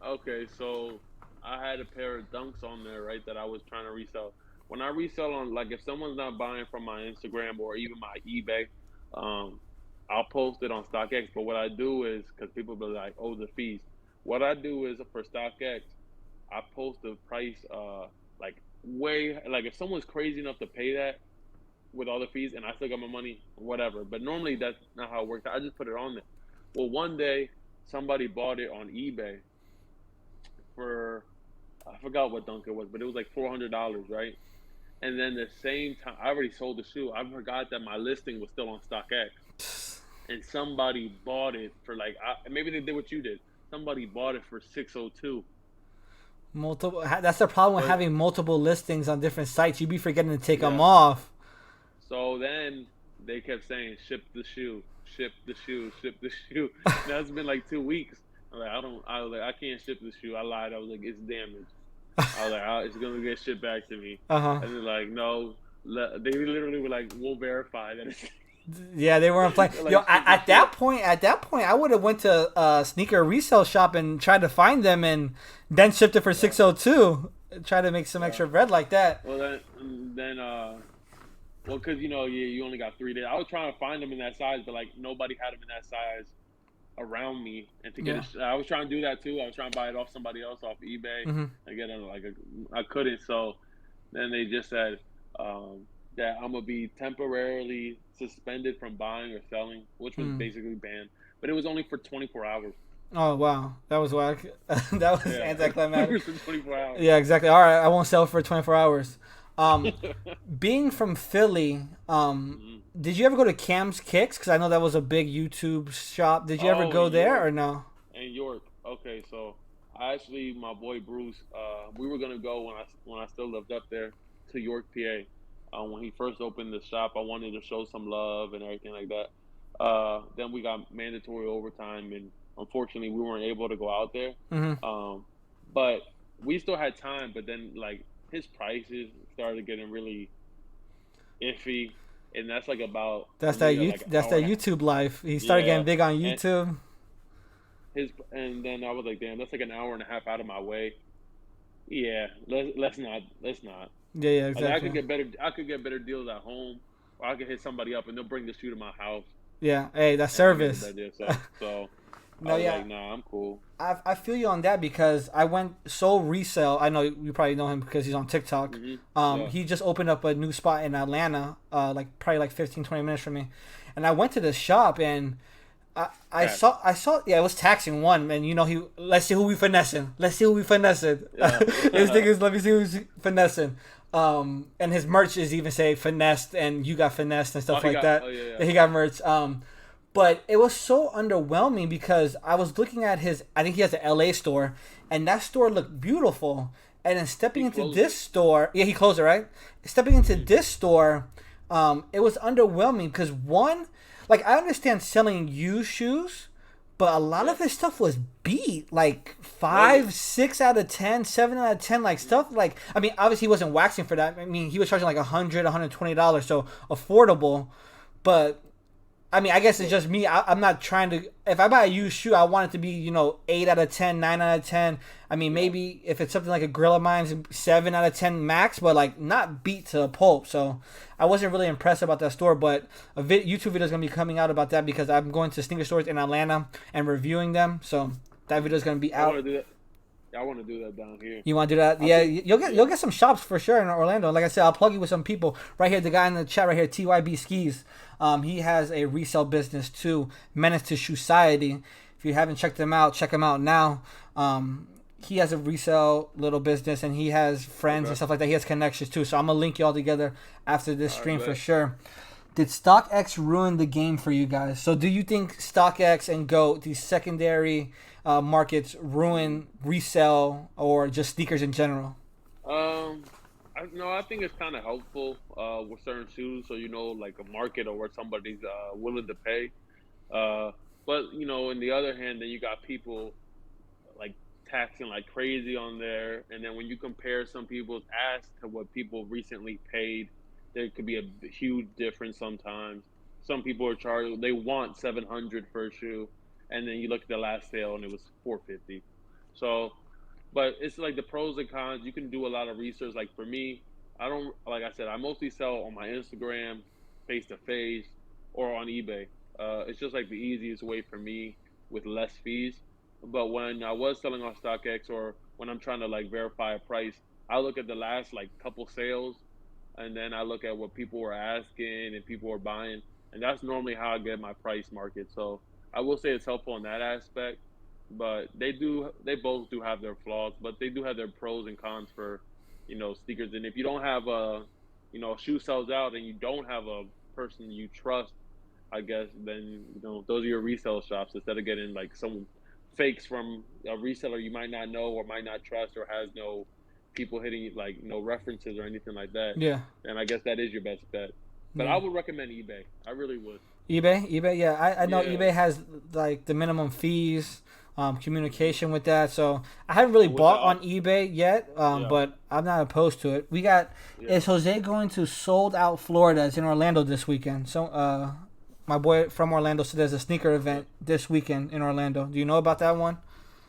Okay, so I had a pair of Dunks on there, right, that I was trying to resell. When I resell on, like, if someone's not buying from my Instagram or even my eBay, I'll post it on StockX. But what I do is, because people be like, oh, the fees. What I do is for StockX, I post the price, like, like, if someone's crazy enough to pay that with all the fees and I still got my money, whatever. But normally that's not how it works. I just put it on there. Well, one day, somebody bought it on eBay for, I forgot what dunk it was, but it was like $400, right? And then the same time, I already sold the shoe. I forgot that my listing was still on StockX, and somebody bought it for like, maybe they did what you did. Somebody bought it for 602. Multiple. That's the problem with But having multiple listings on different sites. You be forgetting to take them yeah, off. so then they kept saying, "Ship the shoe, ship the shoe, ship the shoe." That's been like 2 weeks. I was like, I can't ship the shoe. I lied. I was like, it's damaged. I was like, it's gonna get shipped back to me. Uh-huh. And they're like, no. They literally were like, we'll verify that it's. Yeah, they weren't playing. Like, Yo, at that point, I would have went to a sneaker resale shop and tried to find them and then shipped it for 602. Try to make some extra bread like that. Well, well, because you only got 3 days. I was trying to find them in that size, but like nobody had them in that size around me. And to get I was trying to do that too. I was trying to buy it off somebody else off eBay and get it I couldn't. So then they just said that I'm gonna be temporarily suspended from buying or selling, which was basically banned. But it was only for 24 hours. Oh wow, that was whack. That was anticlimactic. For 24 hours. Yeah, exactly. All right, I won't sell for 24 hours. Being from Philly, did you ever go to Cam's Kicks? Because I know that was a big YouTube shop. Did you ever go there or no? In York. Okay, so my boy Bruce, we were gonna go when I still lived up there to York, PA. When he first opened the shop, I wanted to show some love and everything like that. Then we got mandatory overtime, and unfortunately, we weren't able to go out there. But we still had time. But then, like, his prices started getting really iffy, and that's like about that's that YouTube life. He started getting big on YouTube. And then I was like, damn, that's like an hour and a half out of my way. Yeah, let's not. Yeah, exactly. Like, I could get better deals at home, or I could hit somebody up and they'll bring the shoe to my house. Yeah, hey, that's service. So no, I was like, nah, I'm cool. I feel you on that because I went Resell. I know you probably know him because he's on TikTok. He just opened up a new spot in Atlanta, probably 15, 20 minutes from me. And I went to the shop and I saw it was taxing one, and let's see who we finessing. Yeah. His thing is, let me see who's finessing. And his merch is even say finessed and you got finessed and stuff like that. He got merch. But it was so underwhelming because I was looking at I think he has an LA store, and that store looked beautiful. And then stepping into this store, he closed it, right? Stepping into this store, it was underwhelming because I understand selling used shoes, but a lot of his stuff was beat, like 5, 6 out of 10, 7 out of 10, like stuff like, obviously he wasn't waxing for that. He was charging like $100, $120, so affordable, but I mean, I guess it's just me. I'm not trying to. If I buy a used shoe, I want it to be 8 out of 10, 9 out of 10. I mean, maybe if it's something like a grill of mine's 7 out of 10 max, but like not beat to a pulp. So I wasn't really impressed about that store. But a YouTube video is gonna be coming out about that because I'm going to sneaker stores in Atlanta and reviewing them. So that video is gonna be out. I want to do that down here. You want to do that? Yeah, you'll get some shops for sure in Orlando. Like I said, I'll plug you with some people right here. The guy in the chat right here, TYB Skis. He has a resale business too, Menace to Shoeciety. If you haven't checked him out, check him out now. He has a resale little business, and he has friends and stuff like that. He has connections too. So I'm gonna link you all together after this stream for sure. Did Stockx ruin the game for you guys? So do you think Stockx and GOAT, these secondary markets, ruin resell or just sneakers in general? I think it's kind of helpful with certain shoes, so like a market or where somebody's willing to pay. But in the other hand, then you got people like taxing like crazy on there, and then when you compare some people's ask to what people recently paid, there could be a huge difference sometimes. Some people are charged, they want $700 for a shoe, and then you look at the last sale and it was $450. So, but it's like the pros and cons. You can do a lot of research. Like for me, like I said, I mostly sell on my Instagram, face to face, or on eBay. It's just like the easiest way for me with less fees. But when I was selling on StockX, or when I'm trying to like verify a price, I look at the last like couple sales, and then I look at what people were asking and people were buying, and that's normally how I get my price market. So I will say it's helpful in that aspect, but they both do have their flaws, but they do have their pros and cons for, sneakers. And if you don't have a shoe sells out and you don't have a person you trust, I guess, then, those are your resale shops instead of getting like some fakes from a reseller you might not know or might not trust or has no people hitting like no references or anything like that. Yeah. And I guess that is your best bet. But I would recommend eBay. I really would. eBay, yeah. I know eBay has like the minimum fees, communication with that. So I haven't really bought on eBay yet, but I'm not opposed to it. We got is Jose going to Sold Out Florida? It's in Orlando this weekend. So my boy from Orlando said there's a sneaker event this weekend in Orlando. Do you know about that one?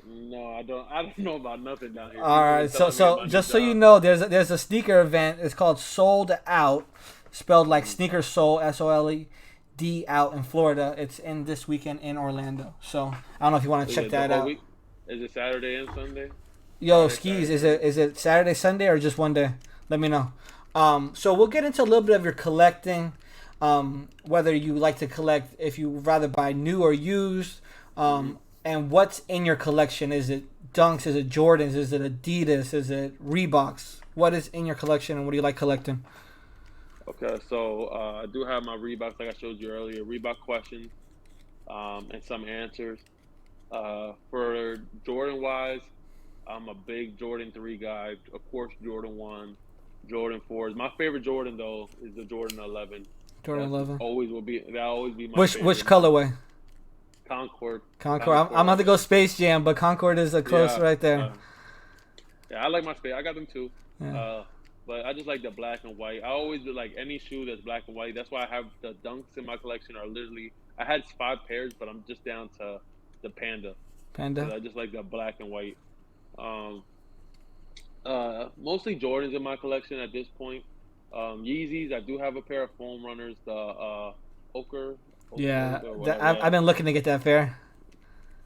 No, I don't know about nothing down here. All right, so just so you know, there's a sneaker event. It's called Sold Out, spelled like sneaker soul, SOLED out in Florida. It's in this weekend in Orlando. So I don't know if you want to check that out. Is it Saturday and Sunday? Yo, Skis, is it Saturday, Sunday, or just one day? Let me know. So we'll get into a little bit of your collecting, whether you like to collect, if you rather buy new or used, and what's in your collection. Is it Dunks? Is it Jordans? Is it Adidas? Is it Reeboks? What is in your collection, and what do you like collecting? Okay, so I do have my Reeboks, like I showed you earlier, Reebok questions and some answers. For Jordan-wise, I'm a big Jordan 3 guy. Of course, Jordan 1, Jordan 4s. My favorite Jordan, though, is the Jordan 11. Jordan 11. That'll always be my favorite. Which colorway? Concord. I'm about to go Space Jam, but Concord is a close right there. I like my Space. I got them too. Yeah. But I just like the black and white. I always do like any shoe that's black and white. That's why I have the Dunks in my collection are literally, I had 5 pairs, but I'm just down to the Panda. I just like the black and white. Mostly Jordans in my collection at this point. Yeezys, I do have a pair of foam runners, the Ochre. Yeah, I've been looking to get that pair.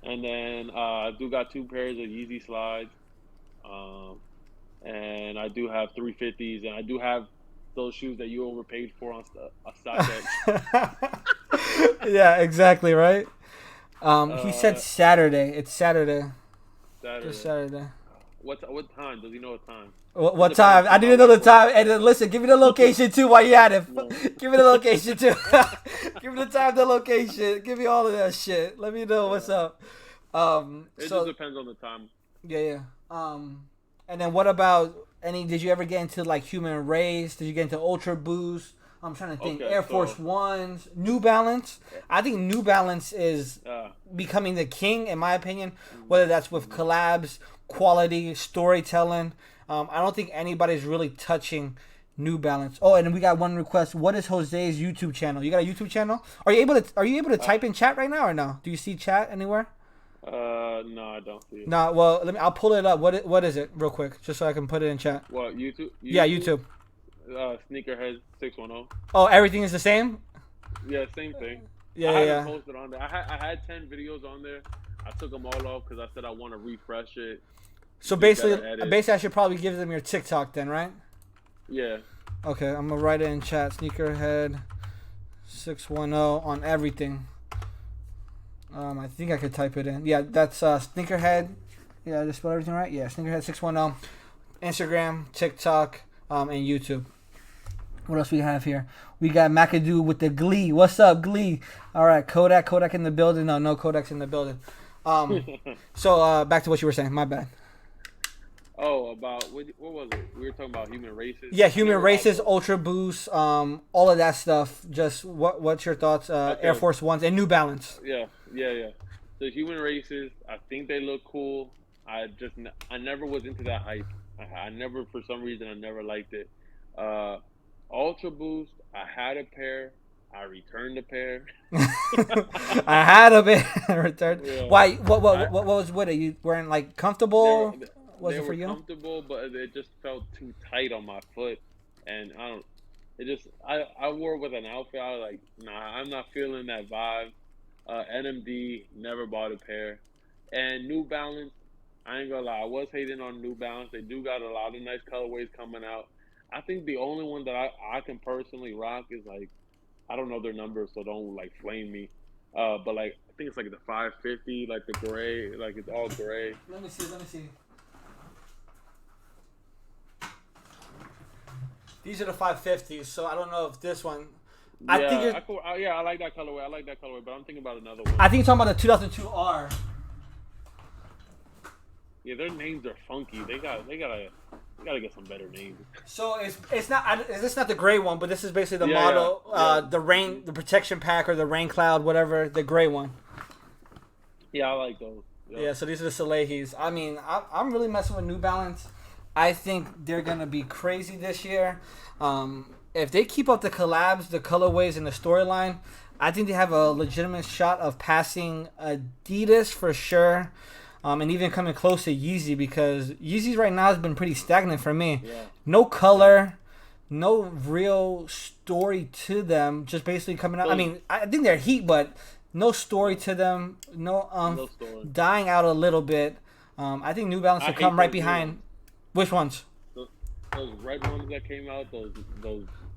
And then I do got 2 pairs of Yeezy slides. And I do have 350s, and I do have those shoes that you overpaid for on StockX. Yeah, exactly, right? He said Saturday. It's Saturday. Just Saturday. What time? Does he know what time? What time? I didn't know the time. And then listen, give me the location too while you at it. Give me the location too. Give me the time, the location. Give me all of that shit. Let me know what's up. It just depends on the time. Yeah. And then what about did you ever get into like Human Race? Did you get into Ultra Boost? I'm trying to think. Air Force Ones, New Balance. I think New Balance is becoming the king, in my opinion, whether that's with collabs, quality, storytelling. I don't think anybody's really touching New Balance. Oh, and we got one request. What is Jose's YouTube channel? You got a YouTube channel? Are you able to type in chat right now or no? Do you see chat anywhere? No, I don't see it. No. Well, I'll pull it up. What is it, real quick, just so I can put it in chat. What, YouTube? Yeah, YouTube. Sneakerhead 610. Oh, everything is the same. Yeah, same thing. Yeah, I yeah. haven't posted on there. I had 10 videos on there. I took them all off because I said I want to refresh it. So basically, I should probably give them your TikTok then, right? Yeah. Okay, I'm gonna write it in chat. Sneakerhead 610 on everything. I think I could type it in. Yeah, that's Sneakerhead. Yeah, I just spelled everything right. Yeah, Sneakerhead 610. Instagram, TikTok, and YouTube. What else we have here? We got McAdoo with the Glee. What's up, Glee? All right, Kodak in the building. No Kodak's in the building. So back to what you were saying. My bad. Oh, about what was it? We were talking about human races. Yeah, human races, Ultra Boost, all of that stuff. Just what's your thoughts? Okay. Air Force Ones and New Balance. Yeah. The human races, I think they look cool. I never was into that hype. I never, for some reason, I never liked it. Ultra Boost, I had a pair. I returned a pair. I had a pair. Returned. Yeah. Why? What was with it? You weren't like comfortable? Was it for you? Comfortable, but it just felt too tight on my foot, and I wore it with an outfit. I was like, nah, I'm not feeling that vibe. NMD, never bought a pair, and New Balance. I ain't gonna lie, I was hating on New Balance. They do got a lot of nice colorways coming out. I think the only one that I can personally rock is like, I don't know their numbers, so don't like flame me. But like I think it's like the 550, like the gray, like it's all gray. Let me see. These are the 550s, so I don't know if this one. I like that colorway. But I'm thinking about another one. I think you're talking about the 2002R. Yeah, their names are funky. They gotta get some better names. So it's not this not the gray one, but this is basically the model, the protection pack or the rain cloud, whatever, the gray one. Yeah, I like those. Yeah, so these are the Salehis. I mean, I'm really messing with New Balance. I think they're gonna be crazy this year. If they keep up the collabs, the colorways, and the storyline, I think they have a legitimate shot of passing Adidas for sure. And even coming close to Yeezy, because Yeezys right now has been pretty stagnant for me. Yeah. No color, no real story to them. Just basically coming out. I mean, I think they're heat, but no story to them. No story. Dying out a little bit. I think New Balance will come right behind. Which ones? Those red ones that came out. Those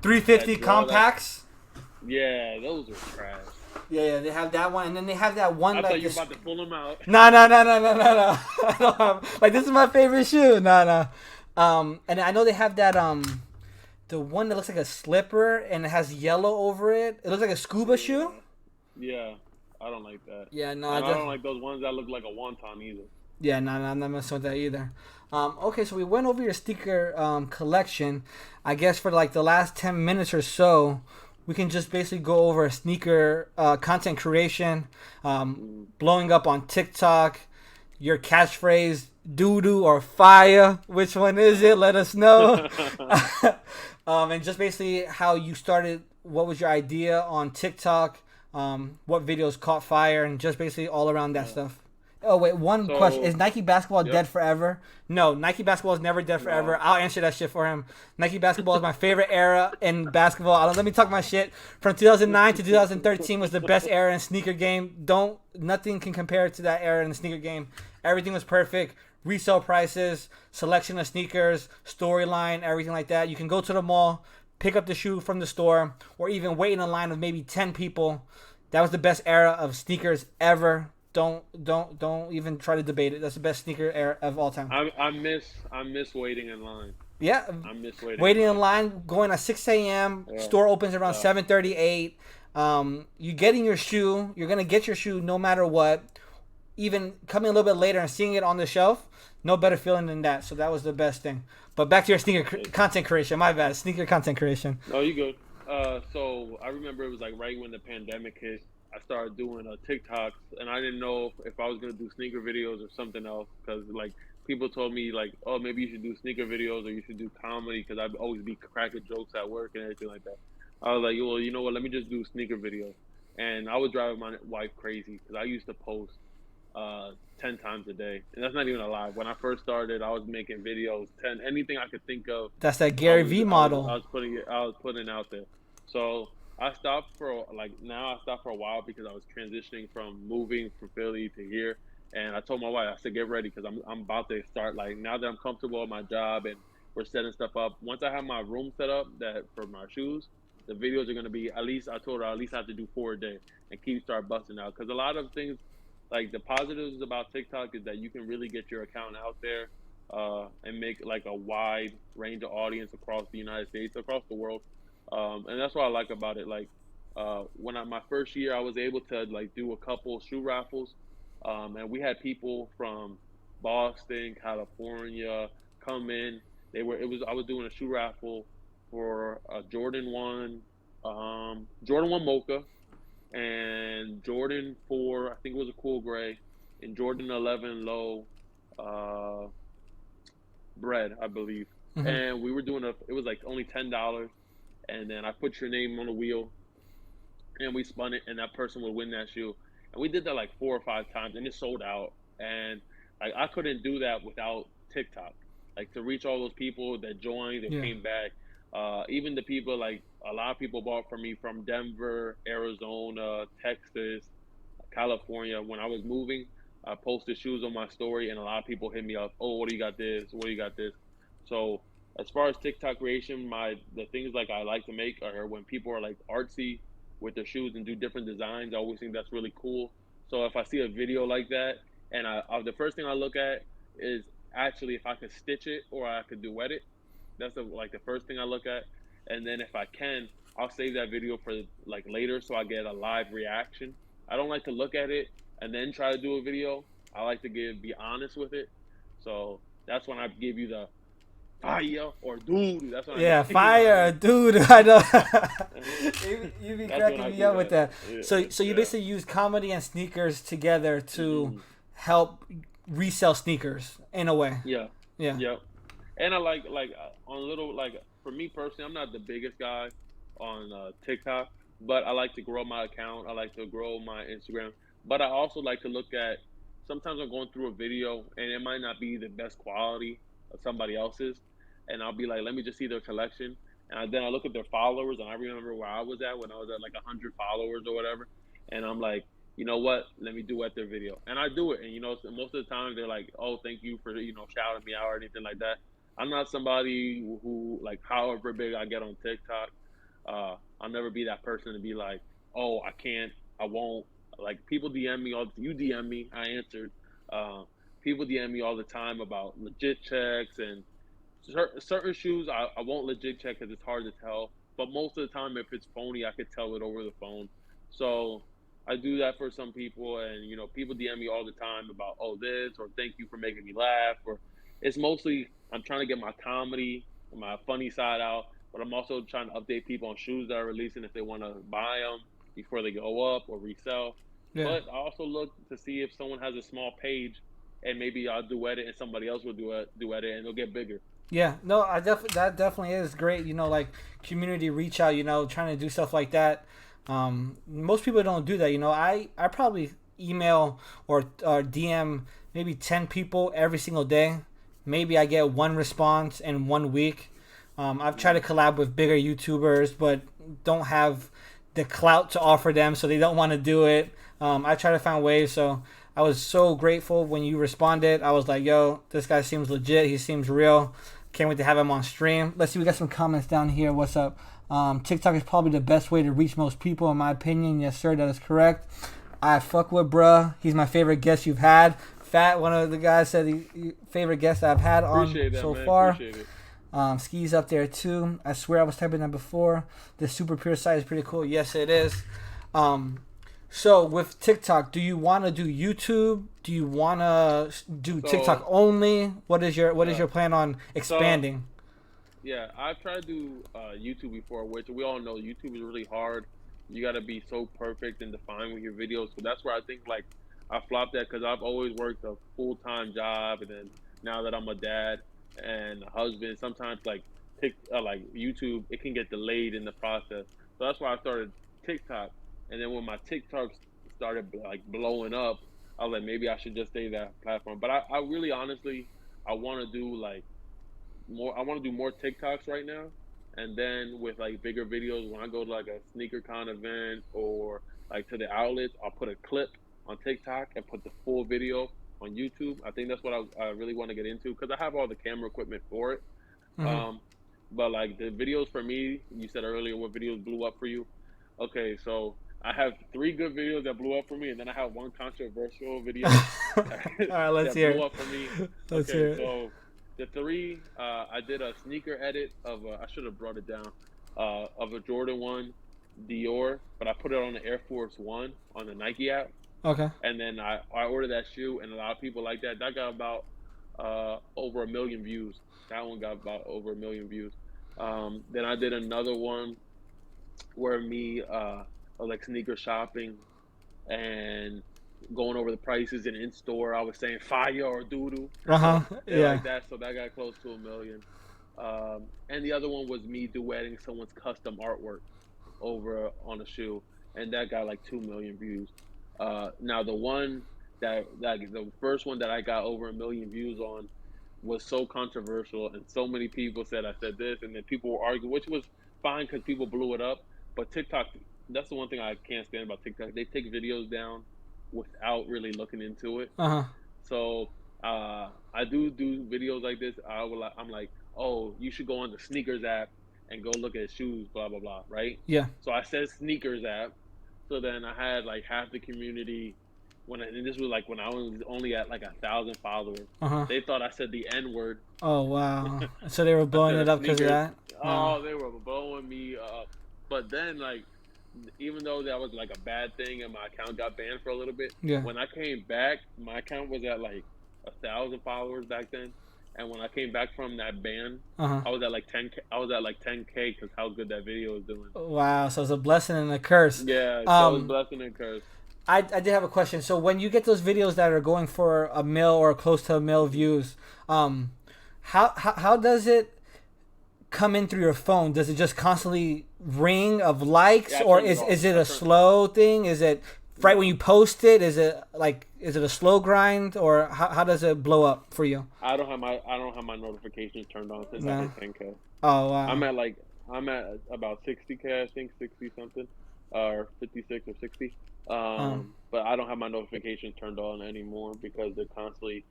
350 compacts. Yeah, those are trash. Yeah, they have that one, and then they have that one. I thought you were about to pull them out. No. I don't have, like, this is my favorite shoe. No. And I know they have that the one that looks like a slipper and it has yellow over it. It looks like a scuba shoe. Yeah, I don't like that. Yeah, no, I don't like those ones that look like a wonton either. Yeah, no, I'm not messing with that either. Okay, so we went over your sneaker collection. I guess for like the last 10 minutes or so, we can just basically go over sneaker content creation, blowing up on TikTok, your catchphrase, doo-doo or fire. Which one is it? Let us know. And just basically how you started, what was your idea on TikTok, what videos caught fire, and just basically all around that stuff. Oh, wait, one question. Is Nike basketball dead forever? No, Nike basketball is never dead forever. No. I'll answer that shit for him. Nike basketball is my favorite era in basketball. Let me talk my shit. From 2009 to 2013 was the best era in sneaker game. Nothing can compare to that era in the sneaker game. Everything was perfect. Resale prices, selection of sneakers, storyline, everything like that. You can go to the mall, pick up the shoe from the store, or even wait in a line of maybe 10 people. That was the best era of sneakers ever. Don't even try to debate it. That's the best sneaker era of all time. I miss waiting in line. Yeah, I miss waiting in line. Going at 6 a.m. Yeah. Store opens around 7:38. You getting your shoe. You're gonna get your shoe no matter what. Even coming a little bit later and seeing it on the shelf, no better feeling than that. So that was the best thing. But back to your sneaker content creation. My bad. Sneaker content creation. No, you good. So I remember it was like right when the pandemic hit. I started doing TikToks, and I didn't know if I was gonna do sneaker videos or something else, because like people told me like, oh, maybe you should do sneaker videos or you should do comedy because I'd always be cracking jokes at work and everything like that. I was like, well, you know what? Let me just do sneaker videos. And I was driving my wife crazy because I used to post uh 10 times a day, and that's not even a lie. When I first started, I was making videos 10 anything I could think of. That's that I Gary was V I was I model. was putting it I was putting out there. So I stopped for like now I stopped for a while because I was transitioning from moving from Philly to here, and I told my wife I said get ready because I'm about to start like now that I'm comfortable at my job and we're setting stuff up. Once I have my room set up that for my shoes, the videos are gonna be at least I told her at least I have to do 4 a day and keep start busting out because a lot of things like the positives about TikTok is that you can really get your account out there and make like a wide range of audience across the United States, across the world, and that's what I like about it. Like my first year, I was able to like do a couple shoe raffles, and we had people from Boston, California come in. I was doing a shoe raffle for a Jordan 1 Mocha and Jordan 4, I think it was a cool gray, and Jordan 11 low uh, bread, I believe. Hmm. And we were doing it was like only $10. And then I put your name on the wheel and we spun it, and that person would win that shoe. And we did that like 4 or 5 times, and it sold out. And like I couldn't do that without TikTok. Like to reach all those people that joined and Yeah. came back. Even the people like a lot of people bought from me from Denver, Arizona, Texas, California. When I was moving, I posted shoes on my story, and a lot of people hit me up. Oh, what do you got this? What do you got this? So as far as TikTok creation, the things like I like to make are when people are like artsy with their shoes and do different designs. I always think that's really cool. So if I see a video like that, and the first thing I look at is actually if I could stitch it or I could duet it. That's like the first thing I look at, and then if I can, I'll save that video for like later so I get a live reaction. I don't like to look at it and then try to do a video. I like to be honest with it. So that's when I give you the fire or dude. That's when I Yeah, you know what I fire, mean. dude. I know. You be That's when cracking I me do up with that. that. Yeah, So you yeah. basically use comedy and sneakers together to Hmm. help resell sneakers in a way. Yeah, Yeah. yeah. And I like on little like for me personally, I'm not the biggest guy on TikTok, but I like to grow my account. I like to grow my Instagram, but I also like to look at. Sometimes I'm going through a video and it might not be the best quality of somebody else's, and I'll be like, let me just see their collection, and then I look at their followers, and I remember where I was at when I was at like 100 followers or whatever, and I'm like, you know what? Let me duet their video, and I do it, and most of the time they're like, oh, thank you for shouting me out or anything like that. I'm not somebody who like however big I get on TikTok, I'll never be that person to be like, oh, I can't, I won't. Like people DM me all you DM me, I answered. Uh, People DM me all the time about legit checks and certain shoes I won't legit check because it's hard to tell. But most of the time, if it's phony, I could tell it over the phone. So I do that for some people, and people DM me all the time about oh this or thank you for making me laugh, or it's mostly I'm trying to get my comedy and my funny side out, but I'm also trying to update people on shoes that are releasing if they want to buy them before they go up or resell. Yeah. But I also look to see if someone has a small page and maybe I'll duet it and somebody else will duet it and it'll get bigger. Yeah, no, that definitely is great. Like community reach out. Trying to do stuff like that. Most people don't do that. I probably email or DM maybe 10 people every single day. Maybe I get one response in 1 week. I've tried to collab with bigger YouTubers, but don't have the clout to offer them, so they don't want to do it. I try to find ways. So I was so grateful when you responded. I was like, yo, this guy seems legit. He seems real. Can't wait to have him on stream. Let's see, we got some comments down here. What's up? TikTok is probably the best way to reach most people, in my opinion. Yes, sir, that is correct. I fuck with bruh. He's my favorite guest you've had. Fat, one of the guys said favorite guest I've had on Appreciate that, so man. far. Appreciate it. Ski's up there too. I swear I was typing that before. The super pure site is pretty cool. Yes, it is. So with TikTok, do you want to do YouTube? Do you want to do TikTok only? What is your plan on expanding? Yeah, I've tried to do YouTube before, which we all know YouTube is really hard. You got to be so perfect and defined with your videos. So that's where I think like I flopped at because I've always worked a full-time job and then now that I'm a dad and a husband, sometimes like YouTube, it can get delayed in the process. So that's why I started TikTok. And then when my TikTok started like blowing up, I was like, maybe I should just stay that platform. But I really honestly, I want to do like more. I want to do more TikToks right now, and then with like bigger videos when I go to like a sneaker con event or like to the outlets, I'll put a clip on TikTok and put the full video on YouTube. I think that's what I really want to get into because I have all the camera equipment for it. Mm-hmm. Um, but like the videos for me, you said earlier what videos blew up for you. Okay, so I have three good videos that blew up for me, and then I have one controversial video All that, right, let's that hear blew it. up for me. Let's Okay, hear it. so the three, I did a sneaker edit of I should have brought it down, of a Jordan 1 Dior, but I put it on the Air Force One on the Nike app, Okay. and then I ordered that shoe, and a lot of people like that. That got about over 1 million views. That one got about over 1 million views. Then I did another one where me was like sneaker shopping and going over the prices and in store. I was saying fire or doodoo, Uh huh. they like Yeah. that. So that got close to 1 million. And the other one was me duetting someone's custom artwork over on a shoe, and that got like 2 million views. Now the one that like the first one that I got over 1 million views on was so controversial, and so many people said I said this, and then people were arguing, which was fine because people blew it up. But TikTok, that's the one thing I can't stand about TikTok. They take videos down without really looking into it. Uh huh. So I do videos like this. I'm like, oh, you should go on the sneakers app and go look at shoes, blah blah blah, right? Yeah. So I said sneakers app. So then I had like half the community and this was like when I was only at like 1,000 followers. Uh huh. They thought I said the N word. Oh wow. So they were I blowing said it a up because of sneakers. that. Wow. Oh, they were blowing me up. But then like even though that was like a bad thing and my account got banned for a little bit, Yeah. when I came back, my account was at like 1,000 followers back then. And when I came back from that ban, Uh huh. I was at like 10K. I was at like 10K because how good that video was doing. Wow. So it's a blessing and a curse. Yeah, so it's Um, blessing and curse. I did have a question. So when you get those videos that are going for a mil or close to a mil views, how does it come in through your phone? Does it just constantly ring of likes, Yeah, I or turned it off. is it I a turned slow thing? Is it right when you post it? Is it a slow grind, or how does it blow up for you? I don't have my notifications turned on since I No. hit 10K. Oh I'm wow. at like I'm at about 60K, I think 60 something, or 56 or 60. Um. But I don't have my notifications turned on anymore because they're constantly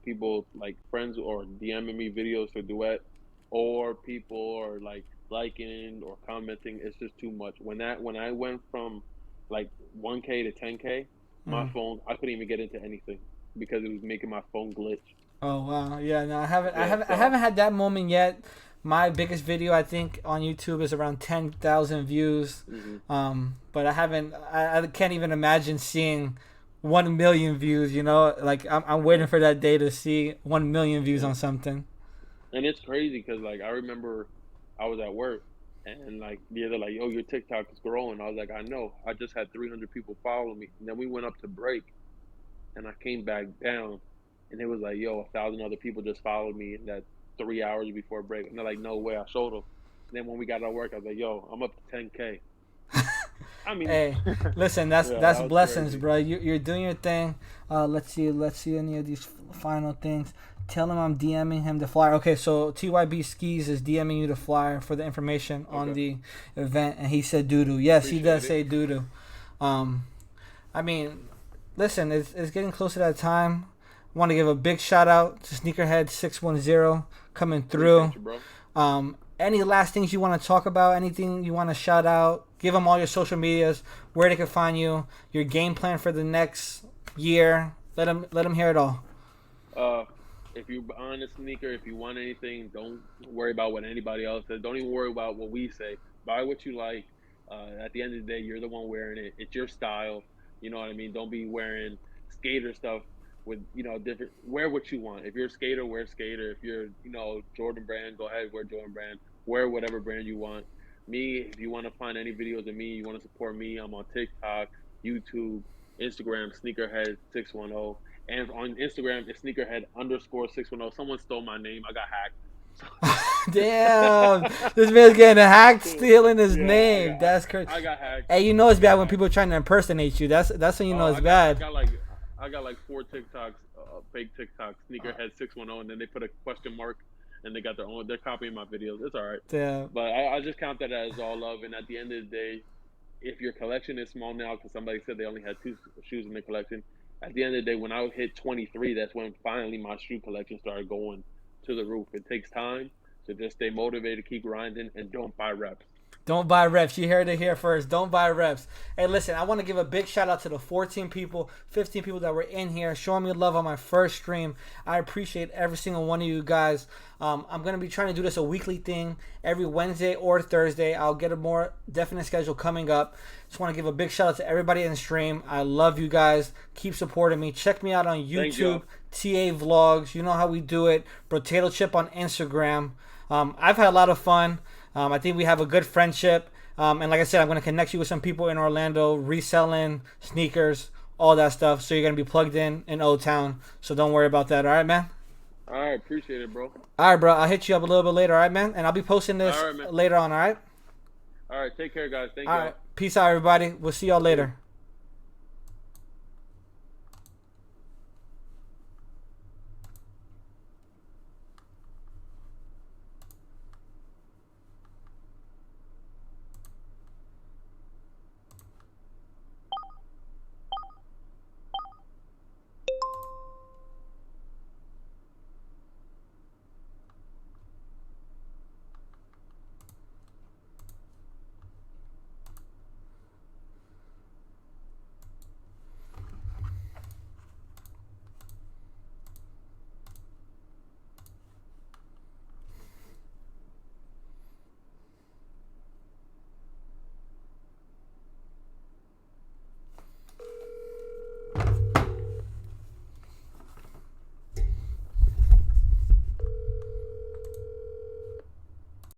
people like friends or DMing me videos to duet, or people are like liking or commenting. It's just too much. When I went from like 1K to 10K, my Mm. phone I couldn't even get into anything because it was making my phone glitch. Oh wow. Yeah. No, I haven't. I Yeah, haven't. I so haven't had that moment yet. My biggest video I think on YouTube is around 10,000 views. mhm. But I haven't. I can't even imagine seeing 1 million views. You know, like I'm waiting Yeah, for that day to see 1 million views yeah. on something. And it's crazy because like I remember I was at work and like they're like, "Yo, your TikTok is growing." I was like, "I know. I just had 300 people follow me." And then we went up to break, and I came back down, and it was like, "Yo, 1,000 other people just followed me in that 3 hours before break." And they're like, "No way." I showed them. And then when we got out of work, I was like, "Yo, I'm up to 10K." I mean, Hey, listen, yeah, that's that was blessings, crazy. bro. You're doing your thing. Let's see any of these final things. Tell him I'm DMing him the flyer. Okay, so TYB Skis is DMing you the flyer for the information on Okay, the event, and he said doo doo. Yes, he does appreciate it. say doo doo. Um, I mean, listen, it's getting close to that time. Want to give a big shout out to Sneakerhead 610 coming through. Appreciate you, bro. Any last things you want to talk about? Anything you want to shout out? Give them all your social medias, where they can find you, your game plan for the next year. Let them hear it all. Uh, if you're on a sneaker, if you want anything, don't worry about what anybody else says. Don't even worry about what we say. Buy what you like. At the end of the day, you're the one wearing it. It's your style. You know what I mean? Don't be wearing skater stuff with different. Wear what you want. If you're a skater, wear skater. If you're Jordan brand, go ahead wear Jordan brand. Wear whatever brand you want. Me, if you want to find any videos of me, you want to support me, I'm on TikTok, YouTube, Instagram, Sneakerhead 610. And on Instagram, it's sneakerhead_610. Someone stole my name. I got Damn, hacked. this man's getting hacked, stealing his Yeah, name. That's crazy. I got hacked. Hey, you know it's I bad got when hacked. people are trying to impersonate you. That's when you know it's I bad. got like 4 TikToks, fake TikToks, sneakerhead610, and then they put a question mark, and they got their own. They're copying my videos. It's all right, Damn. but I just count that as all love. And at the end of the day, if your collection is small now, because somebody said they only had 2 shoes in the collection, at the end of the day, when I hit 23, that's when finally my shoe collection started going to the roof. It takes time, so just stay motivated, keep grinding, and don't buy reps. Don't buy reps. You heard it here first. Don't buy reps. Hey, listen, I want to give a big shout out to the 14 people, 15 people that were in here showing me love on my first stream. I appreciate every single one of you guys. I'm going to be trying to do this a weekly thing every Wednesday or Thursday. I'll get a more definite schedule coming up. Just want to give a big shout out to everybody in the stream. I love you guys. Keep supporting me. Check me out on YouTube, TA Vlogs. You know how we do it. Potato Chip on Instagram. I've had a lot of fun. I think we have a good friendship. And like I said, I'm going to connect you with some people in Orlando, reselling, sneakers, all that stuff. So you're going to be plugged in O-Town. So don't worry about that. All right, man? All right, appreciate it, bro. All right, bro. I'll hit you up a little bit later. All right, man? And I'll be posting this later on, all right? All right, take care, guys. Thank you. All right. Peace out, everybody. We'll see y'all later.